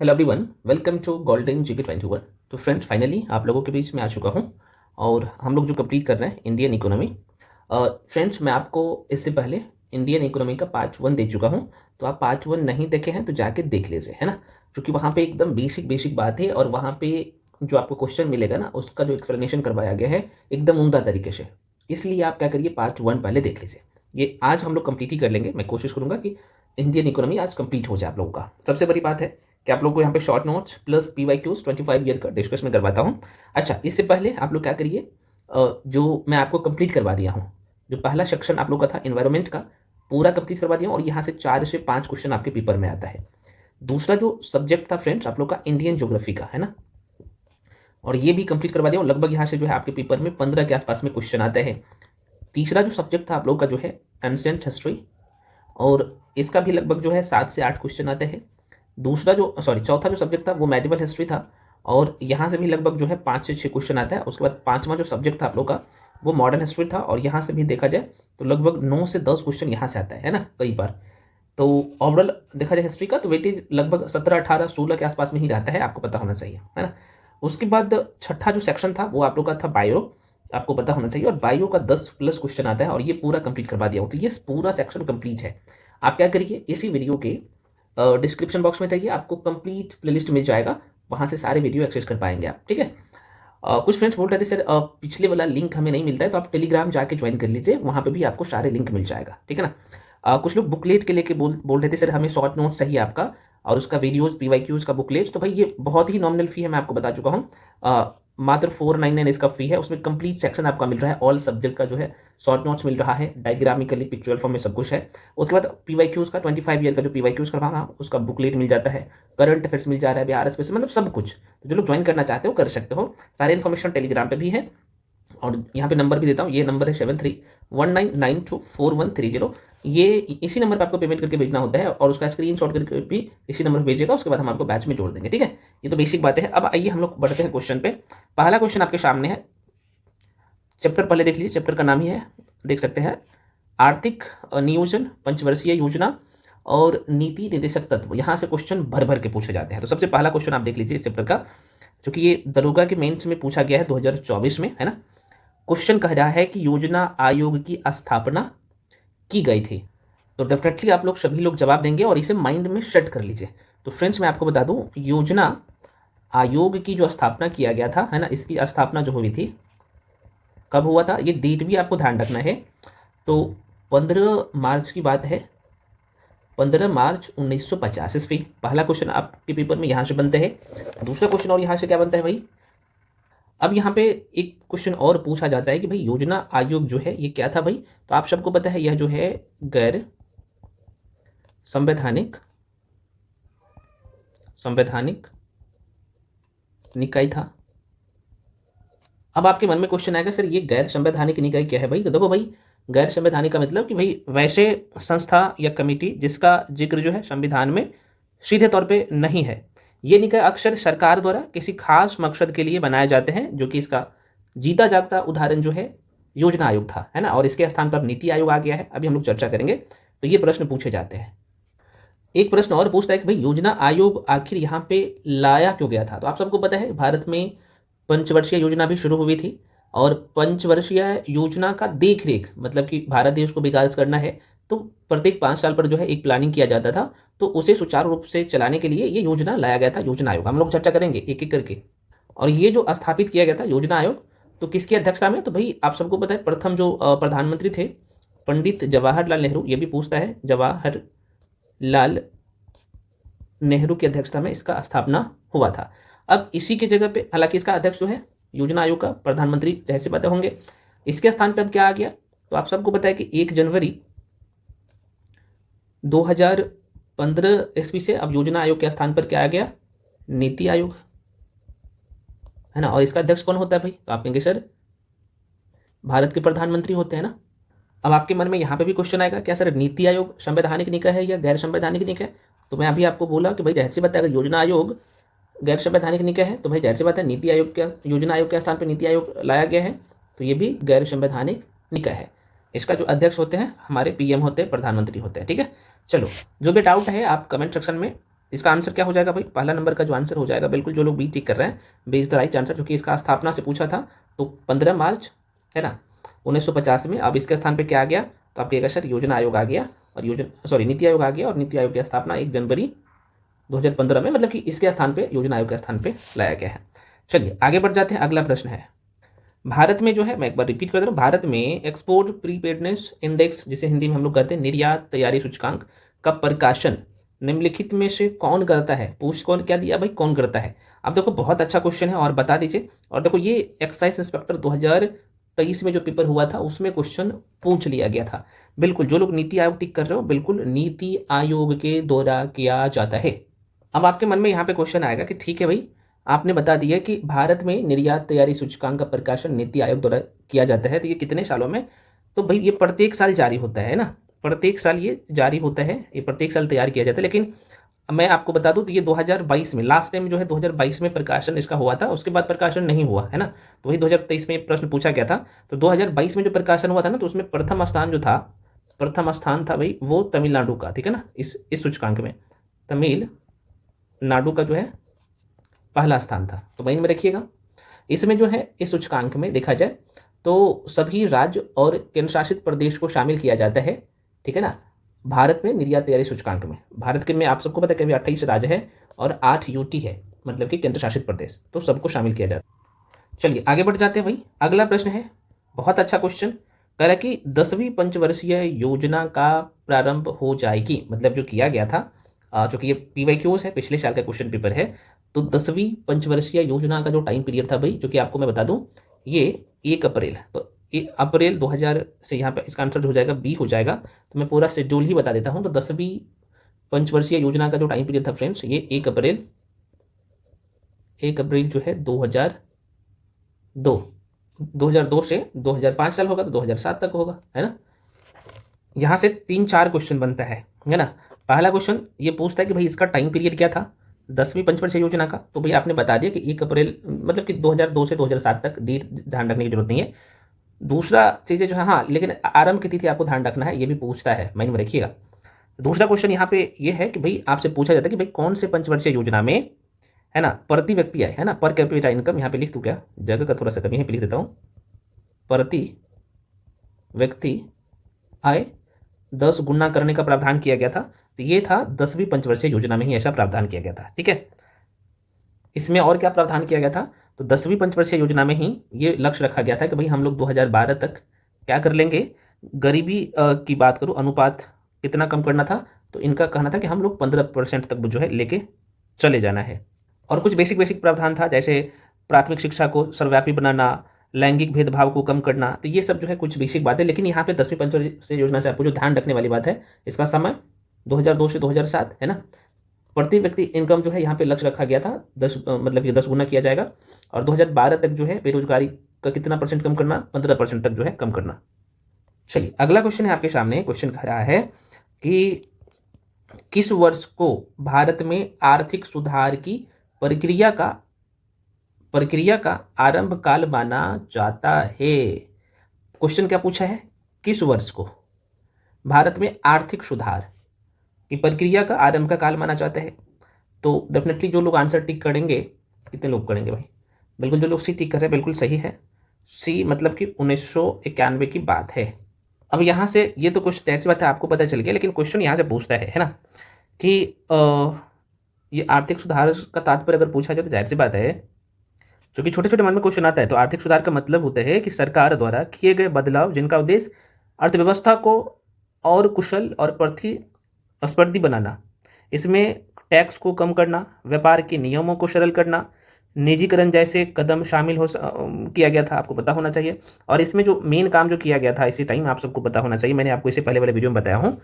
Hello everyone, welcome to golden GK 21। तो friends, finally आप लोगों के बीच में आ चुका हूं और हम लोग जो कंप्लीट कर रहे हैं इंडियन इकोनॉमी। फ्रेंड्स, मैं आपको इससे पहले इंडियन इकोनॉमी का पार्ट 1 दे चुका हूं, तो आप पार्ट 1 नहीं देखे हैं तो जाके देख लीजिए, है ना। क्योंकि वहाँ पे एकदम बेसिक बेसिक बात है और वहाँ पे जो आपको क्वेश्चन मिलेगा ना, उसका जो एक्सप्लेनेशन करवाया गया है एकदम उम्दा तरीके से। इसलिए आप क्या करिए, पार्ट 1 पहले देख लीजिए। ये आज हम लोग कंप्लीट ही कर लेंगे। मैं कोशिश करूंगा कि इंडियन इकोनॉमी आज कंप्लीट हो जाए आप लोगों का। सबसे बड़ी बात है कि आप लोग को यहाँ पे short notes plus PYQs 25 year का डिस्कस में करवाता हूँ। अच्छा, इससे पहले आप लोग क्या करिए, जो मैं आपको कंप्लीट करवा दिया हूँ, जो पहला सेक्शन आप लोग का था इन्वायरमेंट का, पूरा कंप्लीट करवा दिया हूँ और यहाँ से 4 से 5 क्वेश्चन आपके पेपर में आता है। दूसरा जो सब्जेक्ट था फ्रेंड्स आप लोग का इंडियन ज्योग्राफी का, है ना, और ये भी कंप्लीट करवा दिया हूँ। लगभग यहाँ से जो है आपके पेपर में 15 के आसपास में क्वेश्चन आते हैं। तीसरा जो सब्जेक्ट था आप लोग का जो है एंशिएंट हिस्ट्री, और इसका भी लगभग जो है 7 से 8 क्वेश्चन आते हैं। चौथा जो सब्जेक्ट था वो मेडिवल हिस्ट्री था और यहाँ से भी लगभग जो है 5 से 6 क्वेश्चन आता है। उसके बाद पांचवा जो सब्जेक्ट था आप लोग का वो मॉडर्न हिस्ट्री था और यहाँ से भी देखा जाए तो लगभग 9 से 10 क्वेश्चन यहाँ से आता है ना, कई बार। तो ओवरऑल देखा जाए हिस्ट्री का तो वेटेज लगभग 17, 18, 16 के आसपास में ही रहता है, आपको पता होना चाहिए, है ना। उसके बाद छठा जो सेक्शन था वो आप लोग का था बायो, आपको पता होना चाहिए, और बायो का 10 प्लस क्वेश्चन आता है और ये पूरा कंप्लीट करवा दिया हो। तो ये पूरा सेक्शन कंप्लीट है। आप क्या करिए, इसी वीडियो के डिस्क्रिप्शन बॉक्स में जाइए, आपको कंप्लीट प्लेलिस्ट मिल जाएगा, वहाँ से सारे वीडियो एक्सेस कर पाएंगे आप, ठीक है। कुछ फ्रेंड्स बोल रहे थे सर पिछले वाला लिंक हमें नहीं मिलता है, तो आप टेलीग्राम जाके ज्वाइन कर लीजिए, वहाँ पे भी आपको सारे लिंक मिल जाएगा, ठीक है ना। कुछ लोग बुकलेट के लेके बोल रहे थे सर हमें शॉर्ट नोट चाहिए आपका और उसका वीडियोस PYQs का बुकलेट। तो भाई ये बहुत ही नॉमिनल फी है, मैं आपको बता चुका हूँ। मात्र 499 इसका फी है। उसमें कंप्लीट सेक्शन आपका मिल रहा है, ऑल सब्जेक्ट का जो है शॉर्ट नोट्स मिल रहा है, डायग्रामिकली पिक्चुअल फॉर्म में सब कुछ है। उसके बाद PYQs का 25 ईयर का जो PYQs करवाना उसका बुकलेट मिल जाता है, करंट अफेयर्स मिल जा रहा है, बिहार स्पेशल, मतलब सब कुछ। तो जो लोग ज्वाइन करना चाहते हो कर सकते हो। सारी इन्फॉर्मेशन टेलीग्राम पे भी है और यहाँ पे नंबर भी देता हूँ। ये नंबर है 7319924130। ये इसी नंबर पर आपको पेमेंट करके भेजना होता है और उसका स्क्रीनशॉट करके भी इसी नंबर पर भेजिएगा। उसके बाद हम आपको बैच में जोड़ देंगे, ठीक है। ये तो बेसिक बातें हैं। अब आइए हम लोग बढ़ते हैं क्वेश्चन पे। पहला क्वेश्चन आपके सामने है, चैप्टर पहले देख लीजिए, चैप्टर का नाम ही है, देख सकते हैं, आर्थिक नियोजन, पंचवर्षीय योजना और नीति निर्देशक तत्व। यहाँ से क्वेश्चन भर भर के पूछे जाते हैं। तो सबसे पहला क्वेश्चन आप देख लीजिए इस चैप्टर का, जो कि ये दरोगा के मेंस में पूछा गया है 2024 में, है ना। क्वेश्चन कह रहा है कि योजना आयोग की स्थापना की गई थी। तो डेफिनेटली आप लोग सभी लोग जवाब देंगे और इसे माइंड में सेट कर लीजिए। तो फ्रेंड्स मैं आपको बता दूं, योजना आयोग की जो स्थापना किया गया था, है ना, इसकी स्थापना जो हुई थी कब हुआ था, ये डेट भी आपको ध्यान रखना है। तो 15 मार्च की बात है, 15 मार्च 1950 ईस्वी। पहला क्वेश्चन आपके पेपर में यहाँ से बनते हैं। दूसरा क्वेश्चन और यहाँ से क्या बनता है भाई, अब यहाँ पे एक क्वेश्चन और पूछा जाता है कि भाई योजना आयोग जो है ये क्या था भाई। तो आप सबको पता है यह जो है गैर संवैधानिक निकाय था। अब आपके मन में क्वेश्चन आएगा सर ये गैर संवैधानिक निकाय क्या है भाई। तो देखो भाई, गैर संवैधानिक का मतलब कि भाई वैसे संस्था या कमेटी जिसका जिक्र जो है संविधान में सीधे तौर पे नहीं है। ये निकाय अक्सर सरकार द्वारा किसी खास मकसद के लिए बनाए जाते हैं, जो कि इसका जीता जागता उदाहरण जो है योजना आयोग था, है ना। और इसके स्थान पर नीति आयोग आ गया है, अभी हम लोग चर्चा करेंगे। तो ये प्रश्न पूछे जाते हैं। एक प्रश्न और पूछता है कि भाई योजना आयोग आखिर यहाँ पे लाया क्यों गया था। तो आप सबको पता है भारत में पंचवर्षीय योजना भी शुरू हुई थी और पंचवर्षीय योजना का देख रेख, मतलब कि भारत देश को विकास करना है तो प्रत्येक 5 साल पर जो है एक प्लानिंग किया जाता था। तो उसे सुचारू रूप से चलाने के लिए ये योजना लाया गया था, योजना आयोग। हम लोग चर्चा करेंगे एक एक करके। और ये जो स्थापित किया गया था योजना आयोग, तो किसकी अध्यक्षता में, तो भाई आप सबको पता है प्रथम जो प्रधानमंत्री थे पंडित जवाहरलाल नेहरू। ये भी पूछता है, जवाहरलाल नेहरू की अध्यक्षता में इसका स्थापना हुआ था। अब इसी की जगह पे, हालांकि इसका अध्यक्ष जो है योजना आयोग का प्रधानमंत्री जाहिर सी बातें होंगे, इसके स्थान पे अब क्या आ गया। तो आप सबको पता है कि 1 जनवरी 2015 ईस्वी से अब योजना आयोग के स्थान पर क्या आ गया, नीति आयोग, है ना। और इसका अध्यक्ष कौन होता है भाई, तो आप कहेंगे सर भारत के प्रधानमंत्री होते हैं ना। अब आपके मन में यहाँ पे भी क्वेश्चन आएगा, क्या सर नीति आयोग संवैधानिक निकाय है या गैर संवैधानिक निकाय है। तो मैं अभी आपको बोला कि भाई जाहिर सी बात है, अगर योजना आयोग गैर संवैधानिक निकाय है तो भाई जाहिर सी बात है नीति आयोग के, योजना आयोग के स्थान पर नीति आयोग लाया गया है, तो ये भी गैर संवैधानिक निकाय है। इसका जो अध्यक्ष होते हैं हमारे PM होते हैं, प्रधानमंत्री होते हैं, ठीक है। चलो, जो भी डाउट है आप कमेंट सेक्शन में इसका आंसर क्या हो जाएगा भाई, पहला नंबर का जो आंसर हो जाएगा, बिल्कुल जो लोग बी टिक कर रहे हैं, B is the right answer, क्योंकि इसका स्थापना से पूछा था तो 15 मार्च है ना 1950 में। अब इसके स्थान पे क्या आ गया, तो आपके सर योजना आयोग आ गया, और नीति आयोग आ गया, और नीति आयोग की स्थापना 1 जनवरी 2015 में, मतलब कि इसके स्थान पे योजना आयोग के स्थान पे लाया गया है। चलिए आगे बढ़ जाते हैं, अगला प्रश्न है, भारत में जो है, मैं एक बार रिपीट कर दे रहा हूँ, भारत में एक्सपोर्ट प्रीपेडनेस इंडेक्स, जिसे हिंदी में हम लोग कहते हैं निर्यात तैयारी सूचकांक, का प्रकाशन निम्नलिखित में से कौन करता है। पूछ कौन क्या दिया भाई, कौन करता है। अब देखो बहुत अच्छा क्वेश्चन है, और बता दीजिए। और देखो ये एक्साइज इंस्पेक्टर 2023 में जो पेपर हुआ था उसमें क्वेश्चन पूछ लिया गया था। बिल्कुल जो लोग नीति आयोग टिक कर रहे हो, बिल्कुल नीति आयोग के द्वारा किया जाता है। अब आपके मन में यहाँ पे क्वेश्चन आएगा कि ठीक है भाई, आपने बता दिया कि भारत में निर्यात तैयारी सूचकांक का प्रकाशन नीति आयोग द्वारा किया जाता है, तो ये कितने सालों में। तो भाई ये प्रत्येक साल जारी होता है ना, प्रत्येक साल ये जारी होता है, ये प्रत्येक साल तैयार किया जाता है। लेकिन मैं आपको बता दूं तो ये 2022 में लास्ट टाइम जो है 2022 में प्रकाशन इसका हुआ था, उसके बाद प्रकाशन नहीं हुआ है ना। तो वही 2023 में प्रश्न पूछा गया था, तो 2022 में जो प्रकाशन हुआ था ना, तो उसमें प्रथम स्थान जो था, प्रथम स्थान था भाई वो तमिलनाडु का, ठीक है ना। इस सूचकांक में तमिलनाडु का जो है पहला स्थान था, तो माइंड में रखिएगा। इसमें जो है इस सूचकांक में देखा जाए तो सभी राज्य और केंद्र शासित प्रदेश को शामिल किया जाता है, ठीक है ना। भारत में निर्यात तैयारी सूचकांक में, भारत के में आप सबको पता है कि 28 राज्य है और 8 यूटी है, मतलब कि केंद्र शासित प्रदेश, तो सबको शामिल किया जाता है। चलिए आगे बढ़ जाते हैं भाई, अगला प्रश्न है, बहुत अच्छा क्वेश्चन कह रहा है कि 10वीं पंचवर्षीय योजना का प्रारंभ हो जाएगी, मतलब जो किया गया था, चूंकि ये PYQs है, पिछले साल का क्वेश्चन पेपर है, तो 10वीं पंचवर्षीय योजना का जो टाइम पीरियड था भाई, जो कि आपको मैं बता दूं, ये 1 अप्रैल, तो 1 अप्रैल 2000 से यहाँ पे इसका आंसर हो जाएगा बी हो जाएगा। तो मैं पूरा शेड्यूल ही बता देता हूँ। तो 10वीं पंचवर्षीय योजना का जो टाइम पीरियड था फ्रेंड्स, ये 1 अप्रैल जो है 2002 से 2005 साल होगा, तो 2007 तक होगा, है ना। यहाँ से 3-4 क्वेश्चन बनता है ना। पहला क्वेश्चन ये पूछता है कि भाई इसका टाइम पीरियड क्या था 10वीं पंचवर्षीय योजना का, तो भाई आपने बता दिया कि 1 अप्रैल, मतलब कि 2002 से 2007 तक, डेट ध्यान रखने की जरूरत नहीं है। दूसरा चीज़ें जो है, हाँ लेकिन आरंभ की तिथि आपको ध्यान रखना है, ये भी पूछता है, माइंड में रखिएगा। दूसरा क्वेश्चन यहाँ पे ये है कि भाई आपसे पूछा जाता है कि भाई कौन से पंचवर्षीय योजना में, है ना, प्रति व्यक्ति आय, है ना, पर कैपिटा इनकम, यहाँ पे लिख दूँ क्या, जगह का थोड़ा सा कमी है, लिख देता हूँ, प्रति व्यक्ति आय 10 गुना करने का प्रावधान किया गया था। तो ये था 10वीं पंचवर्षीय योजना में ही ऐसा प्रावधान किया गया था, ठीक है। इसमें और क्या प्रावधान किया गया था, तो 10वीं पंचवर्षीय योजना में ही ये लक्ष्य रखा गया था कि भाई हम लोग 2012 तक क्या कर लेंगे, गरीबी की बात करूँ, अनुपात कितना कम करना था, तो इनका कहना था कि हम लोग 15% तक जो है लेके चले जाना है। और कुछ बेसिक प्रावधान था, जैसे प्राथमिक शिक्षा को सर्वव्यापी बनाना, लैंगिक भेदभाव को कम करना, तो ये सब जो है कुछ बेसिक बात है। लेकिन यहाँ पे 10वीं पंचवर्षीय योजना से आपको जो ध्यान रखने वाली बात है, इसका समय 2002 से 2007 है ना। प्रति व्यक्ति इनकम जो है यहाँ पे लक्ष्य रखा गया था 10, मतलब कि 10 गुना किया जाएगा, और 2012 तक जो है बेरोजगारी का कितना परसेंट कम करना, 15% तक जो है कम करना। चलिए अगला क्वेश्चन है आपके सामने, क्वेश्चन कह रहा है कि किस वर्ष को भारत में आर्थिक सुधार की प्रक्रिया का आरंभ काल माना जाता है। क्वेश्चन क्या पूछा है, किस वर्ष को भारत में आर्थिक सुधार की प्रक्रिया का आरंभ का काल माना जाता है। तो डेफिनेटली जो लोग आंसर टिक करेंगे, कितने लोग करेंगे भाई, बिल्कुल जो लोग सी टिक कर रहे हैं बिल्कुल सही है, सी मतलब कि 1991 की बात है। अब यहाँ से ये तो कुछ तय सी बात है, आपको पता चल गया, लेकिन क्वेश्चन यहाँ से पूछता है ना, कि ये आर्थिक सुधार का तात्पर्य अगर पूछा जाए तो जाहिर सी बात है, क्योंकि छोटे छोटे मन में क्वेश्चन आता है, तो आर्थिक सुधार का मतलब होता है कि सरकार द्वारा किए गए बदलाव जिनका उद्देश्य अर्थव्यवस्था को और कुशल और प्रतिस्पर्धी बनाना। इसमें टैक्स को कम करना, व्यापार के नियमों को सरल करना, निजीकरण जैसे कदम शामिल किया गया था, आपको पता होना चाहिए। और इसमें जो मेन काम जो किया गया था इसी टाइम आप सबको पता होना चाहिए, मैंने आपको इससे पहले वाले वीडियो में बताया हूँ,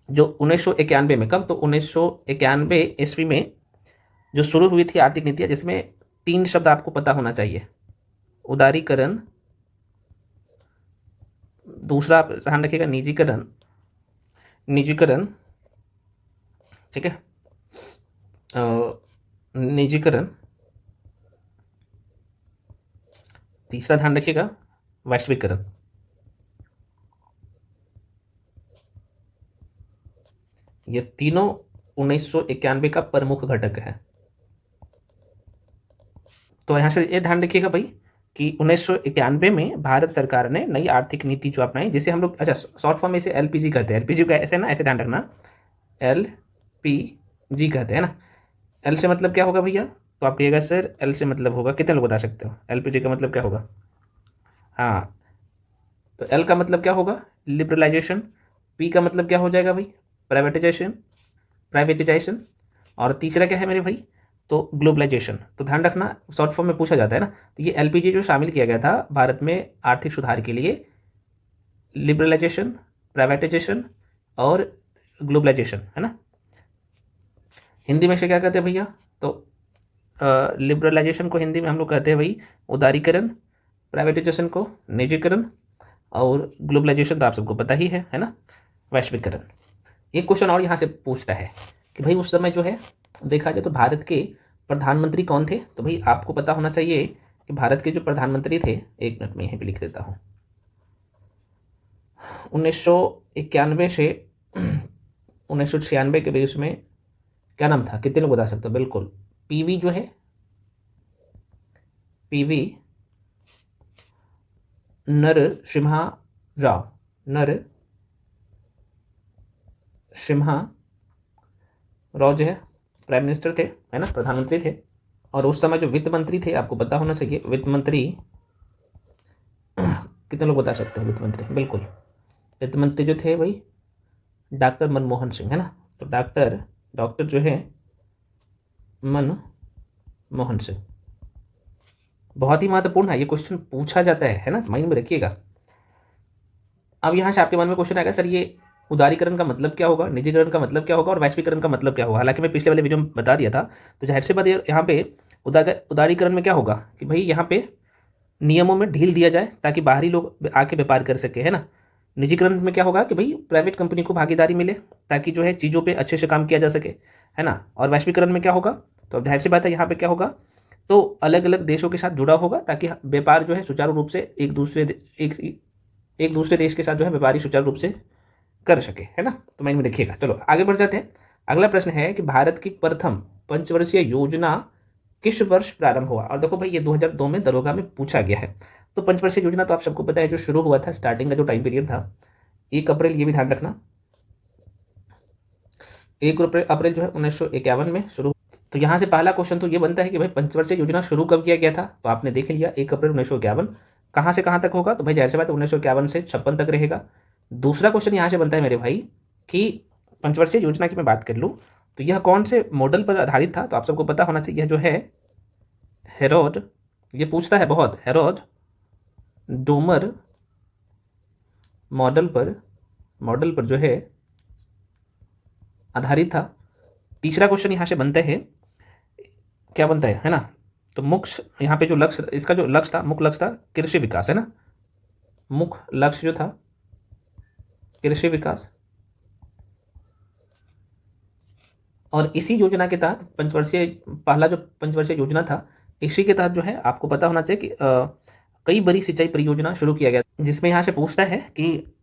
जो 1991 में, कब, तो 1991 ईस्वी में जो शुरू हुई थी आर्थिक नीतियाँ, जिसमें 3 शब्द आपको पता होना चाहिए, उदारीकरण, दूसरा आप ध्यान रखिएगा निजीकरण, ठीक है, निजीकरण, तीसरा ध्यान रखिएगा वैश्वीकरण। ये तीनों 1991 का प्रमुख घटक है। तो यहाँ से ये ध्यान रखिएगा भाई कि 1991 में भारत सरकार ने नई आर्थिक नीति जो अपनाई, जिसे हम लोग अच्छा शॉर्ट फॉर्म में इसे एलपीजी कहते हैं। एलपीजी का ऐसे ना, ऐसे ध्यान रखना, एलपीजी कहते हैं ना। एल से मतलब क्या होगा भैया? तो आप कहिएगा सर एल से मतलब होगा, कितने लोग बता सकते हो एलपीजी का मतलब क्या होगा? हाँ, तो एल का मतलब क्या होगा? लिबरलाइजेशन। पी का मतलब क्या हो जाएगा भाई? प्राइवेटाइजेशन। और तीसरा क्या है मेरे भाई? तो ग्लोबलाइजेशन। तो ध्यान रखना, शॉर्ट फॉर्म में पूछा जाता है ना। तो ये एलपीजी जो शामिल किया गया था भारत में आर्थिक सुधार के लिए, लिबरलाइजेशन, प्राइवेटाइजेशन और ग्लोबलाइजेशन, है ना। हिंदी में से क्या कहते हैं भैया? तो लिबरलाइजेशन को हिंदी में हम लोग कहते हैं भाई उदारीकरण, प्राइवेटाइजेशन को निजीकरण, और ग्लोबलाइजेशन तो आप सबको पता ही है ना, वैश्वीकरण। एक क्वेश्चन और यहाँ से पूछता है कि भाई उस समय जो है देखा जाए तो भारत के प्रधानमंत्री कौन थे? तो भाई आपको पता होना चाहिए कि भारत के जो प्रधानमंत्री थे, एक मिनट में यहीं पे लिख देता हूँ, 1991 से 1996 के बीच में क्या नाम था? कितने लोग बता सकते हो? बिल्कुल, पीवी जो है, पीवी नरसिम्हा राव, नरसिम्हा राव जो है प्राइम मिनिस्टर थे, है ना, प्रधानमंत्री थे। और उस समय जो वित्त मंत्री थे, आपको पता होना चाहिए वित्त मंत्री कितने लोग बता सकते हो वित्त मंत्री? बिल्कुल, वित्त मंत्री जो थे भाई डॉक्टर मनमोहन सिंह, है ना। तो डॉक्टर जो है मनमोहन सिंह। बहुत ही महत्वपूर्ण है, ये क्वेश्चन पूछा जाता है ना, माइंड में रखिएगा। अब यहाँ से आपके मन में क्वेश्चन आएगा, सर ये उदारीकरण का मतलब क्या होगा, निजीकरण का मतलब क्या होगा और वैश्वीकरण का मतलब क्या होगा? हालांकि मैं पिछले वाले वीडियो में बता दिया था। तो जाहिर सी बात यहाँ पे उदारीकरण में क्या होगा कि भाई यहाँ पे नियमों में ढील दिया जाए ताकि बाहरी लोग आके व्यापार कर सके, है ना। निजीकरण में क्या होगा कि भाई प्राइवेट कंपनी को भागीदारी मिले ताकि जो है चीज़ों पे अच्छे से काम किया जा सके, है ना। और वैश्वीकरण में क्या होगा? तो अब जाहिर सी बात है यहाँ पे क्या होगा, तो अलग अलग देशों के साथ जुड़ा होगा ताकि व्यापार जो है सुचारू रूप से एक दूसरे देश के साथ जो है व्यापारी सुचारू रूप से कर सके, है ना। तो माइंड में रखिएगा। चलो आगे बढ़ जाते हैं। अगला प्रश्न है कि भारत की प्रथम पंचवर्षीय योजना किस वर्ष प्रारंभ हुआ? और देखो भाई ये 2002 में दरोगा में पूछा गया है। तो पंचवर्षीय योजना तो आप सबको पता है, जो शुरू हुआ था, स्टार्टिंग का जो टाइम पीरियड था 1 अप्रैल, ये भी ध्यान रखना, 1 अप्रैल जो है 1951 में शुरू। तो यहाँ से पहला क्वेश्चन तो ये बनता है कि भाई पंचवर्षीय योजना शुरू कब किया गया था? तो आपने देख लिया 1 अप्रैल 1951। कहाँ से कहाँ तक होगा? तो भाई जाहिर सी बात 1951 से 56 तक रहेगा। दूसरा क्वेश्चन यहाँ से बनता है मेरे भाई कि पंचवर्षीय योजना की मैं बात कर लूँ तो यह कौन से मॉडल पर आधारित था? तो आप सबको पता होना चाहिए, यह जो है हेरोड, ये पूछता है बहुत, हेरोड डोमर मॉडल पर जो है आधारित था। तीसरा क्वेश्चन यहाँ से बनता है, क्या बनता है ना। तो मुख्य यहाँ पे जो लक्ष्य, इसका जो लक्ष्य था, मुख्य लक्ष्य था कृषि विकास, है ना। मुख्य लक्ष्य जो था कृषि विकास। और इसी योजना के तहत पहला जो पंचवर्षीय योजना था, इसी के तहत जो है आपको पता होना चाहिए कि कई बड़ी सिंचाई परियोजना शुरू किया गया, जिसमें यहाँ से पूछता है कि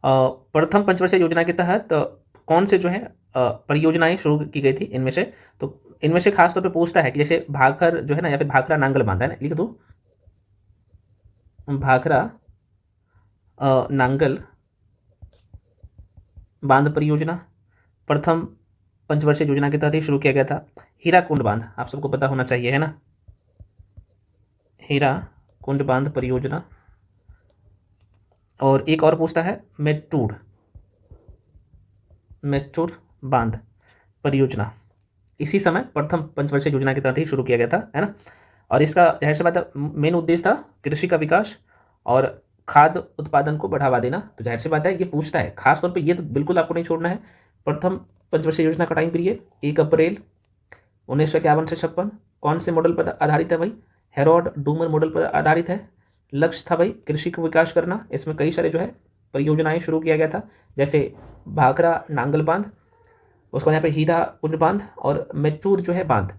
प्रथम पंचवर्षीय योजना के तहत कौन से जो है परियोजनाएं शुरू की गई थी इनमें से। तो इनमें से खासतौर पे पूछता है कि जैसे भाखर जो है ना, या फिर भाखरा नांगल बांध, है ना, लिख दो भाखरा नांगल बांध परियोजना प्रथम पंचवर्षीय योजना के तहत ही शुरू किया गया था। हीराकुंड बांध आप सबको पता होना चाहिए, है ना, हीराकुंड बांध परियोजना। और एक और पूछता है मेट्टूर बांध परियोजना, इसी समय प्रथम पंचवर्षीय योजना के तहत ही शुरू किया गया था, है ना। और इसका जाहिर सी बात है मेन उद्देश्य था कृषि का विकास और खाद्य उत्पादन को बढ़ावा देना। तो जाहिर सी बात है ये पूछता है खासतौर पे, ये तो बिल्कुल आपको नहीं छोड़ना है। प्रथम पंचवर्षीय योजना का टाइम पीरियड 1 अप्रैल 1951 से 56, कौन से मॉडल पर आधारित है भाई? हेरोड डूमर मॉडल पर आधारित है। लक्ष्य था भाई कृषि का विकास करना, इसमें कई सारे जो है परियोजनाएं शुरू किया गया था, जैसे भाखरा नांगल बांध, उसके बाद यहाँ पे हीरा कुंड बांध और मेच्चूर जो है बांध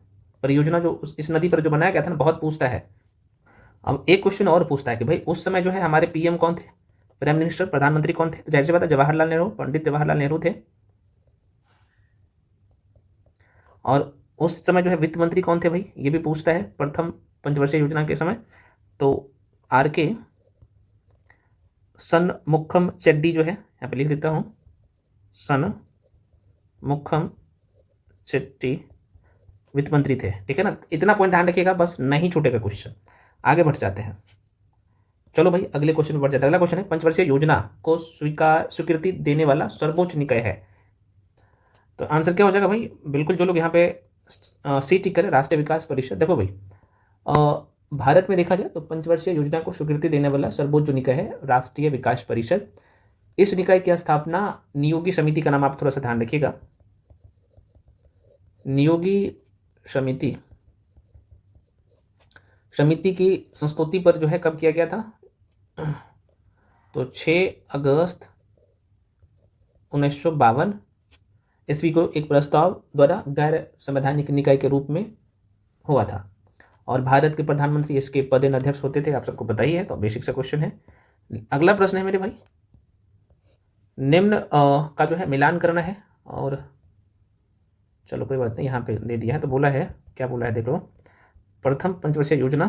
परियोजना, जो इस नदी पर जो बनाया गया था ना, बहुत पूछता है। अब एक क्वेश्चन और पूछता है कि भाई उस समय जो है हमारे पीएम कौन थे, प्राइम मिनिस्टर, प्रधानमंत्री कौन थे? तो जाहिर सी बात है जवाहरलाल नेहरू, पंडित जवाहरलाल नेहरू थे। और उस समय जो है वित्त मंत्री कौन थे भाई, ये भी पूछता है प्रथम पंचवर्षीय योजना के समय। तो आर के सनमुखम चेड्डी जो है, यहाँ पे लिख देता हूँ, सनमुखम चेट्टी वित्त मंत्री थे। ठीक है ना, इतना पॉइंट ध्यान रखिएगा, बस नहीं छूटेगा क्वेश्चन। आगे बढ़ जाते हैं, चलो भाई अगले क्वेश्चन पर बढ़ जाते हैं। अगला क्वेश्चन है पंचवर्षीय योजना को स्वीकृति देने वाला सर्वोच्च निकाय है। तो आंसर क्या हो जाएगा भाई, बिल्कुल जो लोग यहाँ पे सी टिक करें, राष्ट्रीय विकास परिषद। देखो भाई भारत में देखा जाए तो पंचवर्षीय योजना को स्वीकृति देने वाला सर्वोच्च जो निकाय है राष्ट्रीय विकास परिषद। इस निकाय की स्थापना नियोगी समिति का नाम आप थोड़ा सा ध्यान रखिएगा, नियोगी समिति की संस्तुति पर जो है कब किया गया था, तो 6 अगस्त 1952 ईस्वी को एक प्रस्ताव द्वारा गैर संवैधानिक निकाय के रूप में हुआ था। और भारत के प्रधानमंत्री इसके पदेन अध्यक्ष होते थे, आप सबको पता ही है, तो बेसिक सा क्वेश्चन है। अगला प्रश्न है मेरे भाई, निम्न का जो है मिलान करना है। और चलो कोई बात नहीं, यहाँ पे दे दिया है, तो बोला है, क्या बोला है देख लो, प्रथम पंचवर्षीय योजना